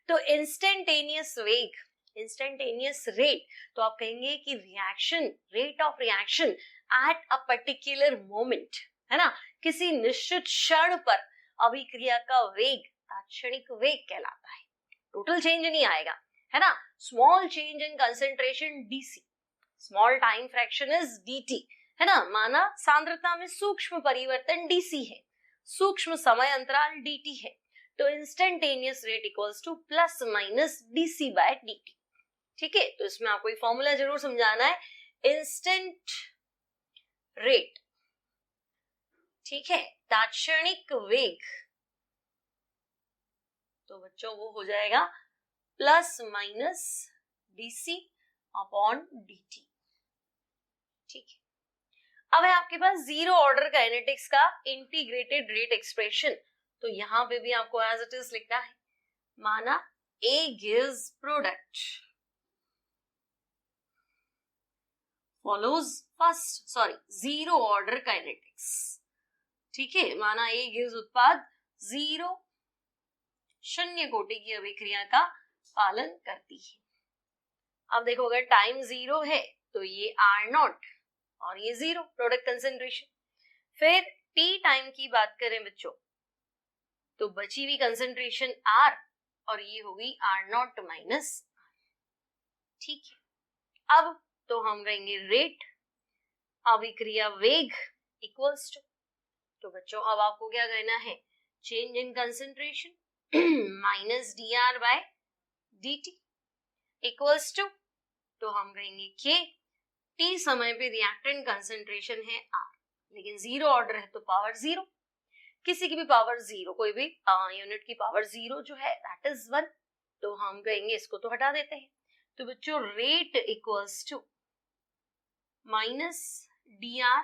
तो इंस्टेंटेनियस वेग, इंस्टेंटेनियस रेट, तो आप कहेंगे कि reaction, rate of reaction at a particular moment, है ना, किसी निश्चित क्षण पर अभिक्रिया का वेग तात्क्षणिक वेग कहलाता है। टोटल चेंज नहीं आएगा, है ना। Small change in concentration dc, small time fraction is dt, है ना। माना सांद्रता में सूक्ष्म परिवर्तन डीसी है, सूक्ष्म समय अंतराल डीटी है, तो instantaneous rate equals to plus minus dc by dt. ठीक है, तो इसमें आपको एक फॉर्मूला जरूर समझाना है, इंस्टेंट रेट, ठीक है, तात्क्षणिक वेग, तो बच्चों वो हो जाएगा plus minus dc upon dt. ठीक है, अब है आपके पास जीरो ऑर्डर काइनेटिक्स का इंटीग्रेटेड रेट एक्सप्रेशन, तो यहां पे भी आपको एज इट इज लिखना है। माना A gives product follows first zero order kinetics. ठीक है, माना A gives उत्पाद जीरो शून्य कोटि की अभिक्रिया का पालन करती है। अब देखो अगर टाइम जीरो है तो ये R0 और ये जीरो प्रोडक्ट कंसेंट्रेशन। फिर T टाइम की बात करें बच्चों तो बची हुई कंसेंट्रेशन R और ये होगी R0 माइनस। ठीक है, अब तो हम कहेंगे रेट अभिक्रिया वेग इक्वल्स टू, तो बच्चों अब आपको क्या करना है, change in concentration minus dr by dt equals to, तो हम कहेंगे के टी समय पे रिएक्टेंट कंसेंट्रेशन है R, लेकिन जीरो ऑर्डर है तो पावर जीरो, किसी की भी पावर जीरो, कोई भी यूनिट की पावर जीरो जो है दैट इज 1, तो हम कहेंगे इसको तो हटा देते हैं। तो बच्चों rate equals to minus dr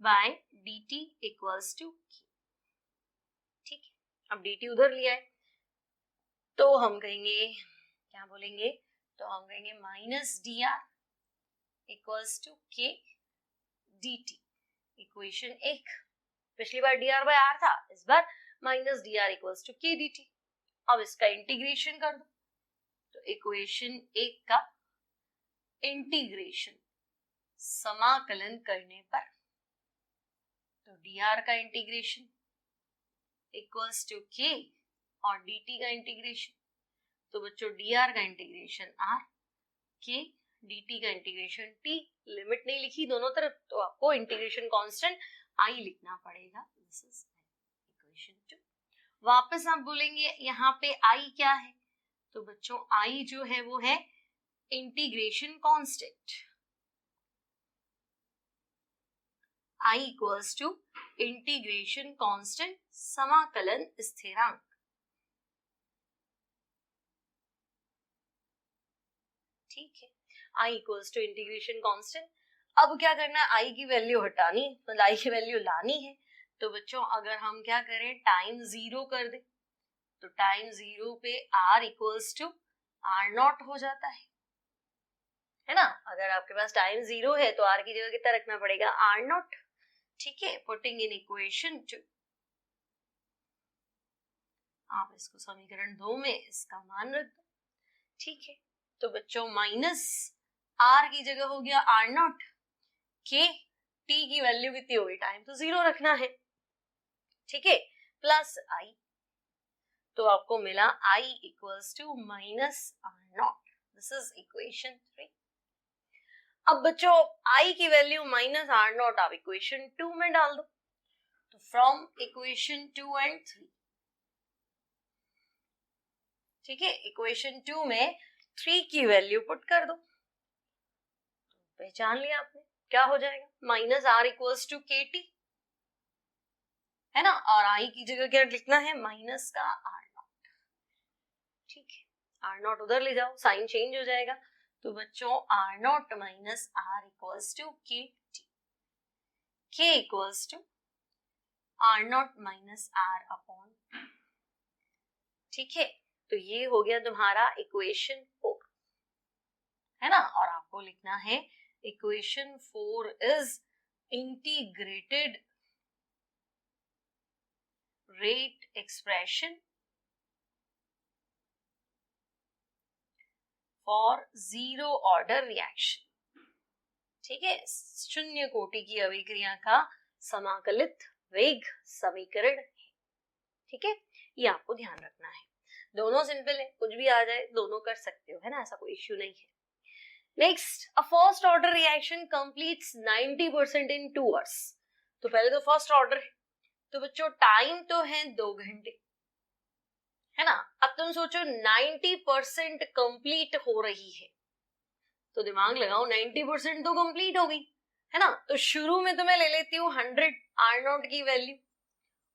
by dt equals to. ठीक है, अब dt उधर लिया है तो हम कहेंगे क्या बोलेंगे, तो हम कहेंगे minus dr equals to k dt। Equation एक, पिछली बार dr बाय r था, इस बार minus dr equals to k dt। अब इसका इंटीग्रेशन कर दो, तो इक्वेशन एक का इंटीग्रेशन समाकलन करने पर, तो dr का इंटीग्रेशन इक्वल्स टू k और dt का इंटीग्रेशन, तो बच्चों dr का इंटीग्रेशन r, k dt का इंटीग्रेशन t। लिमिट नहीं लिखी दोनों तरफ तो आपको इंटीग्रेशन कांस्टेंट i लिखना पड़ेगा। This is equation 2। वापस आप बोलेंगे यहाँ पे i क्या है, तो बच्चों i जो है वो है integration constant, i equals to integration constant समाकलन स्थिरांक। ठीक है, i equals to integration constant. अब क्या करना है, i की वैल्यू हटानी, मतलब i की वैल्यू लानी है, तो बच्चों अगर हम क्या करें टाइम जीरो कर दे, तो टाइम जीरो पे r इक्वल्स टू R0 हो जाता है ना। अगर आपके पास टाइम जीरो है तो r की जगह कितना रखना पड़ेगा, R0। ठीक है, पुटिंग इन इक्वेशन 2, आप इसको समीकरण 2 में इसका मान रख दो। ठीक है, तो बच्चों माइनस r की जगह हो गया R0, k t की वैल्यू कितनी होगी, टाइम तो जीरो रखना है, ठीक है, प्लस i, तो आपको मिला i equals to minus R0। This is equation 3। अब बच्चों i की वैल्यू माइनस R0 आप इक्वेशन 2 में डाल दो, तो फ्रॉम इक्वेशन 2 एंड 3, ठीक है, इक्वेशन 2 में 3 की वैल्यू पुट कर दो, तो पहचान लिया आपने क्या हो जाएगा, minus r equals to K T, है ना, और i की जगह क्या लिखना है, माइनस का R0। ठीक है, R0 उधर ले जाओ, साइन चेंज हो जाएगा, तो बच्चों R0 minus r equals to K T, k equals to R0 minus r upon. ठीक है, तो ये हो गया तुम्हारा इक्वेशन 4, है ना, और आपको लिखना है equation 4 is integrated rate expression for zero order reaction. ठीक है, शून्य कोटि की अभिक्रिया का समाकलित वेग समीकरण। ठीक है, ये आपको ध्यान रखना है। दोनों सिंपल है, कुछ भी आ जाए दोनों कर सकते हो, है ना, ऐसा कोई इश्यू नहीं है। Next, a first order reaction completes 90% in 2 hours. तो पहले तो फर्स्ट ऑर्डर है, तो बच्चों टाइम तो है 2 घंटे, है ना। अब तुम सोचो 90% कंप्लीट हो रही है, तो दिमाग लगाओ 90% तो कंप्लीट हो गई, है ना। तो शुरू में तो मैं ले लेती हूँ 100 R0 की वैल्यू,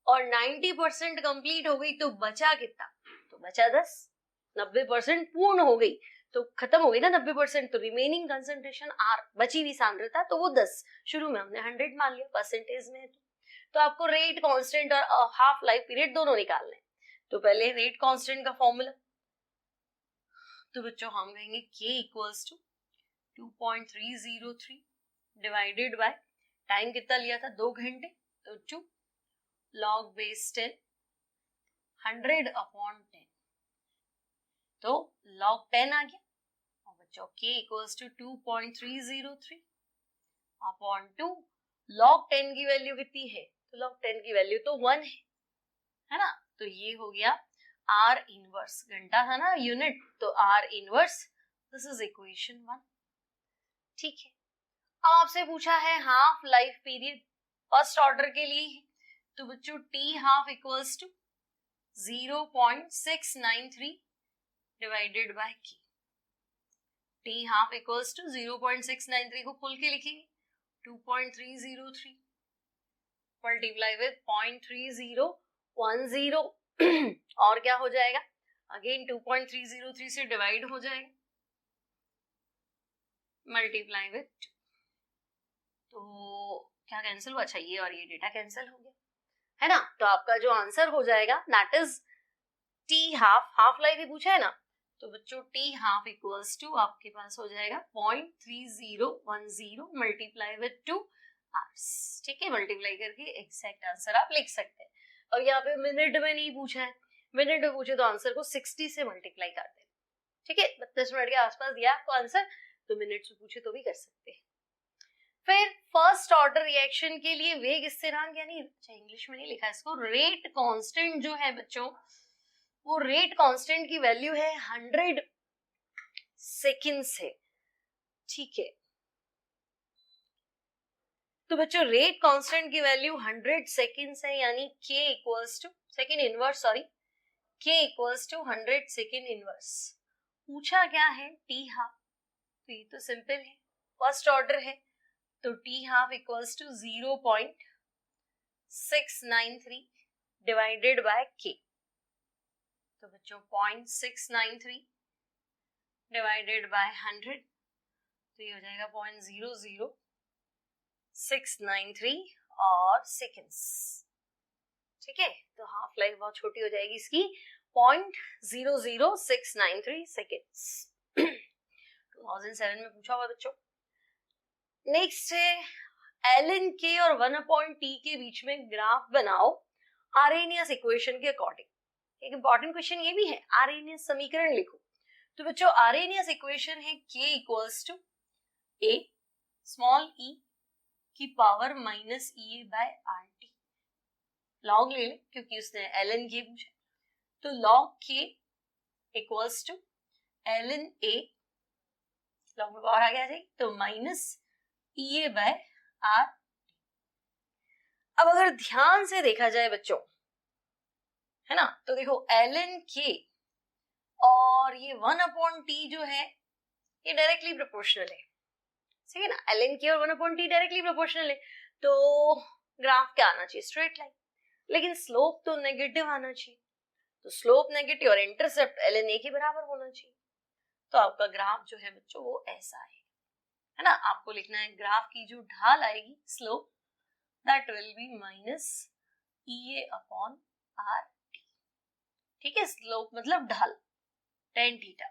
और 90% कंप्लीट हो गई तो बचा कितना, तो बचा 10। 90% पूर्ण हो गई तो खत्म हो गई ना 90%, तो रिमेनिंग कंसंट्रेशन R, बची हुई सांद्रता, तो वो 10। शुरू में हमने 100 मान लिया, परसेंटेज में तो आपको रेट कांस्टेंट और हाफ लाइफ पीरियड दोनों निकालने हैं। तो पहले रेट कांस्टेंट का फॉर्मूला, तो बच्चों हम कहेंगे K equals to 2.303 divided by time कितना लिया था 2 घंटे, तो 2 log बेस 10 100 अपॉन 10, तो log 10 आ गया। और बच्चों K equals to 2.303 upon 2 log 10 की वैल्यू कितनी है, तो log 10 की वैल्यू तो 1 है ना। तो ये हो गया R इनवर्स, घंटा था ना यूनिट, तो R inverse, this is equation 1। ठीक है, अब आपसे पूछा है half life period first order के लिए है, तो बच्चों T half equals to 0.693 divided by K। T half equals to 0.693 को खोल के लिखेंगे 2.303 मल्टीप्लाई विद 0.3010 और क्या हो जाएगा, अगेन 2.303 से डिवाइड हो जाएगा, मल्टीप्लाई विद 2, तो क्या कैंसिल हुआ, अच्छा ये और ये डेटा कैंसिल हो गया, है ना। तो आपका जो आंसर हो जाएगा that is T half, half life ही पूछा है ना, तो बच्चों T हाफ इक्वल्स टू आपके पास हो जाएगा 0.3010 मल्टीप्लाई विद 2 आवर्स। ठीक है, मल्टीप्लाई करके एग्जैक्ट आंसर आप लिख सकते हैं। और यहाँ पे मिनट में नहीं पूछा है, मिनट में पूछे तो आंसर को 60 से मल्टीप्लाई कर दे। ठीक है, 32 मिनट के आसपास दिया आपको आंसर, तो मिनट से पूछे तो भी कर सकते हैं। फिर फर्स्ट ऑर्डर रिएक्शन के लिए वेग स्थिरांक, यानी इंग्लिश में नहीं लिखा इसको, रेट कांस्टेंट जो है बच्चों, वो रेट कांस्टेंट की वैल्यू है 100 सेकेंड्स है। ठीक है, तो बच्चों रेट कांस्टेंट की वैल्यू 100 सेकेंड्स है, यानी K equals to second inverse, sorry K equals to 100 second inverse. पूछा क्या है T हाफ, तो ये तो सिंपल है, फर्स्ट ऑर्डर है, तो T half equals to 0.693 divided by K। तो बच्चों 0.693 डिवाइडेड बाय 100, तो ये हो जाएगा 0.00693 और सेकेंड्स। ठीक है, तो हाफ लाइफ बहुत छोटी हो जाएगी इसकी, 0.00693 सेकेंड्स। 2007 में पूछा हुआ बच्चों। नेक्स्ट है ln k और 1/t के बीच में ग्राफ बनाओ आर्हेनियस इक्वेशन के अकॉर्डिंग। एक इंपॉर्टेंट क्वेश्चन ये भी है, आर्हेनियस समीकरण लिखो। तो बच्चों आर्हेनियस इक्वेशन है k equals to a small e की power minus e by RT। Log ले ले क्योंकि उसने ln k पूछा, तो log k equals to ln a, log में पावर आ गया जाएगी, तो माइनस E बाय R। अब अगर ध्यान से देखा जाए बच्चों, है ना, तो देखो ln k और ये 1/t जो है ये डायरेक्टली प्रोपोर्शनल है, ठीक है ना। ln k और 1/t डायरेक्टली प्रोपोर्शनल है, तो ग्राफ क्या आना चाहिए, स्ट्रेट लाइन, लेकिन स्लोप तो नेगेटिव आना चाहिए, तो स्लोप नेगेटिव और इंटरसेप्ट ln a के बराबर होना चाहिए। तो आपका ग्राफ जो है बच्चों वो ऐसा है ना। आपको लिखना है ग्राफ की जो ढाल आएगी slope, that will be minus EA upon RT। ठीक है, स्लोप मतलब ढाल tan थीटा,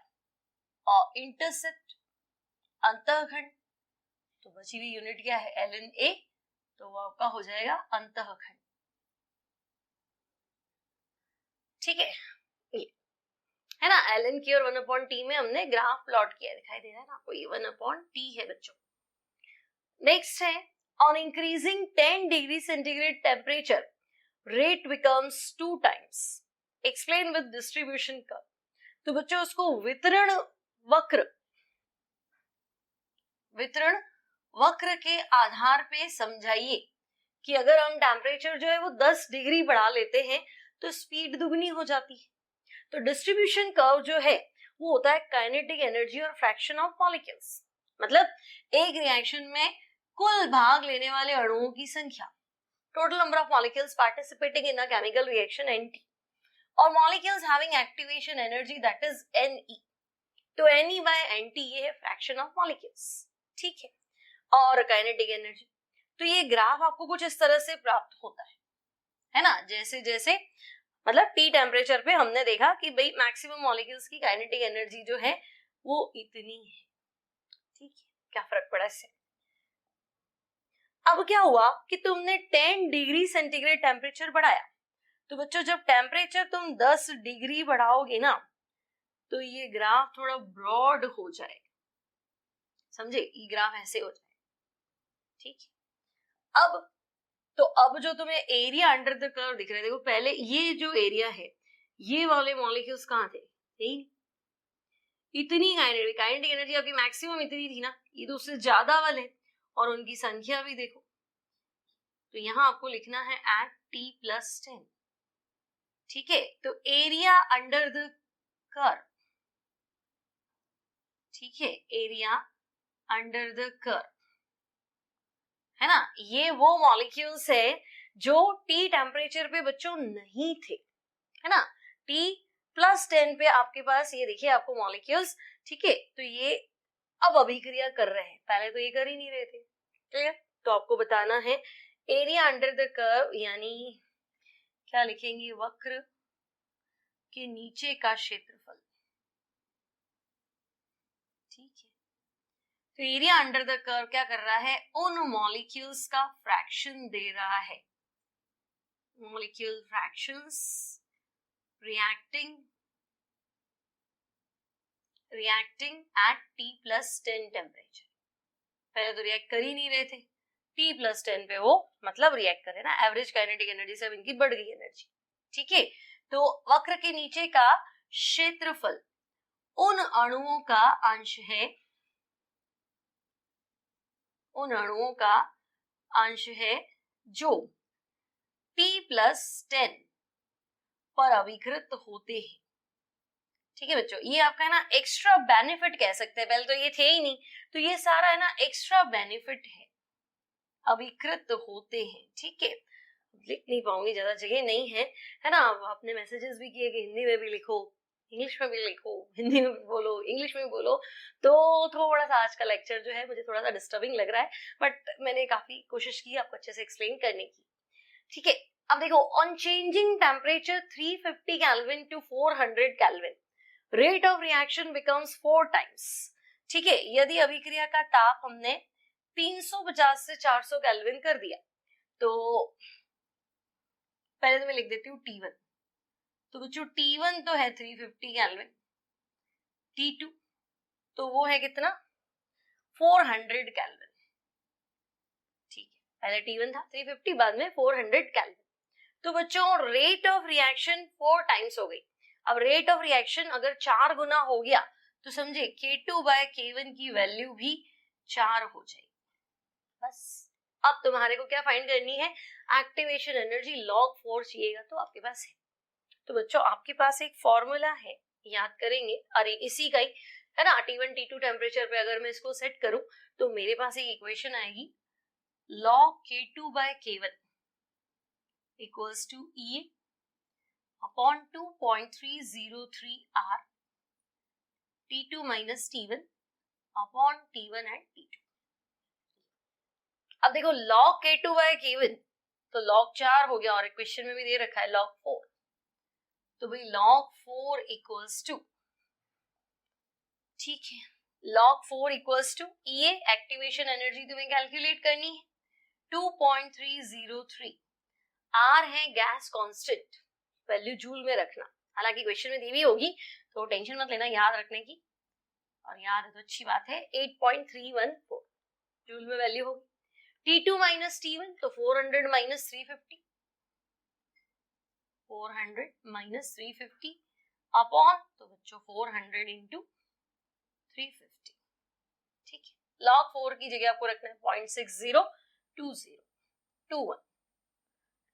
और इंटरसेप्ट अंतःखंड, तो बची हुई यूनिट क्या है ln A, तो वो आपका हो जाएगा अंतःखंड। ठीक है, ये है ना, ln k और 1/t में हमने ग्राफ प्लॉट किया, दिखाई दे रहा है ना आपको, ये 1/t है बच्चों। नेक्स्ट है on increasing 10 degree centigrade temperature rate becomes 2 times. Explain with distribution curve. तो बच्चों उसको वितरण वक्र के आधार पे समझाइए कि अगर हम टेम्परेचर जो है वो 10 डिग्री बढ़ा लेते हैं तो स्पीड दुगनी हो जाती है। तो डिस्ट्रीब्यूशन कर्व जो है वो होता है काइनेटिक एनर्जी और फ्रैक्शन ऑफ मॉलिक्यूल्स, मतलब एक रिएक्शन में कुल भाग लेने वाले अणुओं की संख्या, total number of molecules participating in a chemical reaction Nt, और molecules having activation energy that is Ne। तो Ne बाय Nt ये है फ्रैक्शन ऑफ मॉलिक्यूल्स, ठीक है। और काइनेटिक एनर्जी, तो ये ग्राफ आपको कुछ इस तरह से प्राप्त होता है ना, जैसे जैसे मतलब टी टेम्परेचर पे हमने देखा कि भाई मैक्सिमम मॉलिक्यूल्स की काइनेटिक एनर्जी जो है वो इतनी है, ठीक है। क्या फर्क पड़ा इससे? अब क्या हुआ कि तुमने 10 डिग्री सेंटीग्रेड टेम्परेचर बढ़ाया, तो बच्चों जब टेम्परेचर तुम 10 डिग्री बढ़ाओगे ना तो ये ग्राफ थोड़ा ब्रॉड हो जाएगा, समझे, ये ग्राफ ऐसे हो जाएगा, ठीक है। अब जो तुम्हें एरिया अंडर द कर्व दिख रहा है, देखो पहले ये जो एरिया है ये वाले मॉलिक्यूल्स कहाँ थे, नहीं इतनी काइनेटिक एनर्जी आपकी मैक्सिमम इतनी थी ना, ये तो उससे ज्यादा वाले और उनकी संख्या भी देखो, तो यहां आपको लिखना है एट T+10, ठीक है। तो एरिया अंडर द कर्व, ठीक है, एरिया अंडर द कर्व है ना, ये वो मॉलिक्यूल्स है जो T टेम्परेचर पे बच्चों नहीं थे, है ना। T+10 पे आपके पास ये देखिए आपको मॉलिक्यूल्स, ठीक है, तो ये अब अभिक्रिया कर रहे हैं, पहले तो ये कर ही नहीं रहे थे, क्लियर। तो आपको बताना है एरिया अंडर द कर्व, यानी क्या लिखेंगे, वक्र के नीचे का क्षेत्रफल, ठीक है। तो एरिया अंडर द कर्व क्या कर रहा है, उन मॉलिक्यूल्स का फ्रैक्शन दे रहा है, molecule fractions reacting at T+10 temperature. पहले तो रिएक्ट कर ही नहीं रहे थे, T+10 पे वो मतलब रिएक्ट करे ना, एवरेज काइनेटिक एनर्जी से इनकी बढ़ गई एनर्जी, ठीक है। तो वक्र के नीचे का क्षेत्रफल उन अणुओं का अंश है, जो T+10 पर अभिकृत होते हैं, ठीक है बच्चों। ये आपका है ना एक्स्ट्रा बेनिफिट कह सकते हैं, पहले तो ये थे ही नहीं, तो ये सारा है ना एक्स्ट्रा बेनिफिट है, अभिकृत होते हैं, ठीक है। लिख नहीं पाऊंगी, ज्यादा जगह नहीं है ना। आपने मैसेजेस भी किए कि हिंदी में भी लिखो, इंग्लिश में भी लिखो, हिंदी में भी बोलो, इंग्लिश में भी बोलो, तो थोड़ा सा आज का लेक्चर जो है मुझे थोड़ा सा डिस्टर्बिंग लग रहा है, बट मैंने काफी कोशिश की आपको अच्छे से एक्सप्लेन करने की, ठीक है। अब देखो, on changing temperature 350 kelvin to 400 kelvin, rate of reaction becomes 4 times, ठीक है। यदि अभिक्रिया का ताप हमने 350 से 400 केल्विन कर दिया, तो पहले तो मैं लिख देती हूँ T1, तो बच्चों T1 तो है 350 केल्विन, T2 तो वो है कितना, 400 केल्विन, ठीक है। पहले T1 था 350, बाद में 400 केल्विन, तो बच्चों रेट ऑफ रिएक्शन 4 टाइम्स हो गई। अब रेट ऑफ रिएक्शन अगर 4 गुना हो गया तो समझे K2/K1 की वैल्यू भी 4 हो जाएगी, बस। अब तुम्हारे को क्या फाइंड करनी है, एक्टिवेशन एनर्जी log 4 चाहिएगा, तो आपके पास है। तो बच्चों आपके पास एक फॉर्मूला है, याद करेंगे, अरे इसी का ही है ना, T1 T2 टेम्परेचर पे अगर मैं इसको सेट करूं तो मेरे पास एक इक्वेशन आएगी, log K2/K1 equals to E upon 2.303 R T2 minus T1 upon T1 and T2। अब देखो log K2/K1 तो log 4 हो गया, और इक्वेशन में भी दे रखा है log 4, तो भाई log 4 इक्वल्स टू, ठीक है, log 4 इक्वल्स टू ये एक्टिवेशन एनर्जी तुम्हें कैलकुलेट करनी है 2.303, R है गैस कांस्टेंट, वैल्यू जूल में रखना, हालांकि क्वेश्चन में दी हुई होगी तो टेंशन मत लेना याद रखने की, और याद है तो अच्छी बात है, 8.314 जूल में वैल्यू होगी। T2 माइनस T1 तो 400 माइनस 350, 400 माइनस 350 अपॉन, तो बच्चों 400 इंटू 350, ठीक है। log 4 की जगह आपको रखना है 0.602021,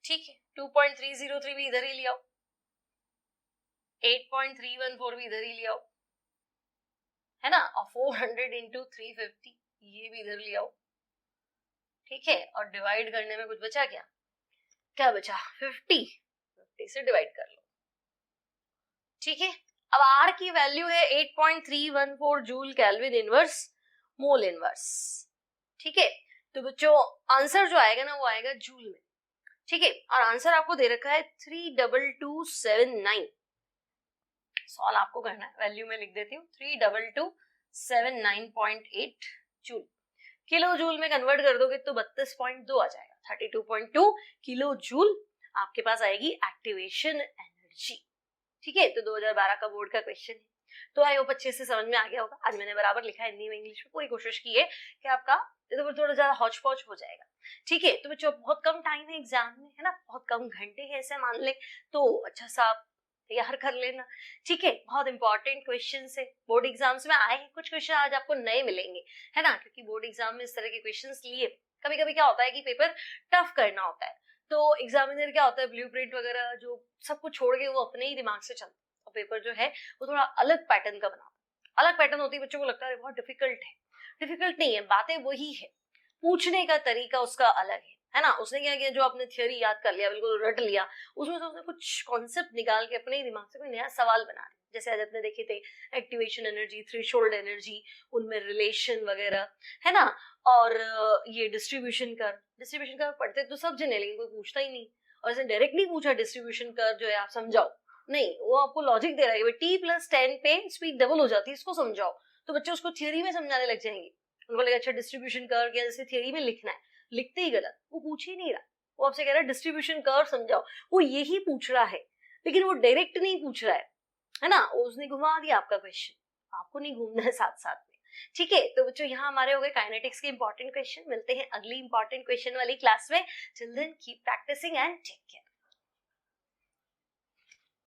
ठीक है। 2.303 भी इधर ही ले आओ, 8.314 भी इधर ही ले आओ, है ना, और 400 इंटू 350 ये भी इधर ले आओ, ठीक है। और डिवाइड करने में कुछ बचा क्या? क्या बचा? 50 से डिवाइड कर लो, ठीक है। अब R की वैल्यू है 8.314 joule kelvin inverse mole inverse, ठीक है। तो बच्चों आंसर जो आएगा ना वो आएगा जूल में, ठीक है। और आंसर आपको दे रखा है 32279। सॉल्व आपको करना है, वैल्यू में लिख देती हूँ 32279.8 जूल। किलो जूल में कन्वर्ट कर दोगे तो 32.2 आ जाएगा, 32.2 किलो जूल आपके पास आएगी एक्टिवेशन एनर्जी, ठीक है। तो 2012 का बोर्ड का क्वेश्चन है, तो आई होप अच्छे से समझ में आ गया होगा। आज मैंने बराबर लिखा है हिंदी में, इंग्लिश में, पूरी कोशिश की है कि आपका तो थोड़ा ज्यादा हौच पौच हो जाएगा, ठीक है। तो बच्चों बहुत कम टाइम है एग्जाम में, है ना, बहुत कम घंटे हैं ऐसे मान ले, तो अच्छा सा आप तैयार कर लेना, ठीक है। बहुत इंपॉर्टेंट क्वेश्चन है, बोर्ड एग्जाम्स में आए हैं, कुछ क्वेश्चन आज आपको नए मिलेंगे, है ना, क्योंकि बोर्ड एग्जाम में इस तरह के क्वेश्चन लिए कभी कभी क्या होता है कि पेपर टफ करना होता है, तो एग्जामिनर क्या होता है ब्लूप्रिंट वगैरह जो सब कुछ छोड़ के वो अपने ही दिमाग से चलता है, और पेपर जो है वो थोड़ा अलग पैटर्न का बनाता है। अलग पैटर्न होती है, बच्चों को लगता है बहुत डिफिकल्ट है, डिफिकल्ट नहीं है, बातें वही है, पूछने का तरीका उसका अलग है ना। उसने क्या किया, जो आपने थ्योरी याद कर लिया, बिल्कुल रट लिया, उसमें से उसने कुछ कॉन्सेप्ट निकाल के अपने ही दिमाग से कोई नया सवाल बना दिया। जैसे आज अपने देखे थे एक्टिवेशन एनर्जी, थ्रेशोल्ड एनर्जी, उनमें रिलेशन वगैरह, है ना, और ये डिस्ट्रीब्यूशन कर्व पढ़ते तो सब जने, लेकिन कोई पूछता ही नहीं, और इसने डायरेक्टली पूछा डिस्ट्रीब्यूशन कर्व जो है आप समझाओ, नहीं, वो आपको लॉजिक दे रहा है t+10 पे स्पीड डबल हो जाती है, इसको समझाओ, तो बच्चे उसको थियरी में समझाने लग जाएंगे, उनको लगा अच्छा डिस्ट्रीब्यूशन कर्व क्या जैसे थियरी में लिखना है, लिखते ही गलत, वो पूछ ही नहीं रहा, वो आपसे कह रहा है डिस्ट्रीब्यूशन कर्व समझाओ, वो यही पूछ रहा है, लेकिन वो डायरेक्ट नहीं पूछ रहा है ना, उसने घुमा दिया आपका क्वेश्चन, आपको नहीं घूमना है साथ साथ में, ठीक है। तो बच्चों यहाँ हमारे हो गए काइनेटिक्स के इंपॉर्टेंट क्वेश्चन। मिलते हैं अगली इंपॉर्टेंट क्वेश्चन वाली क्लास में। Till then keep practising and take care.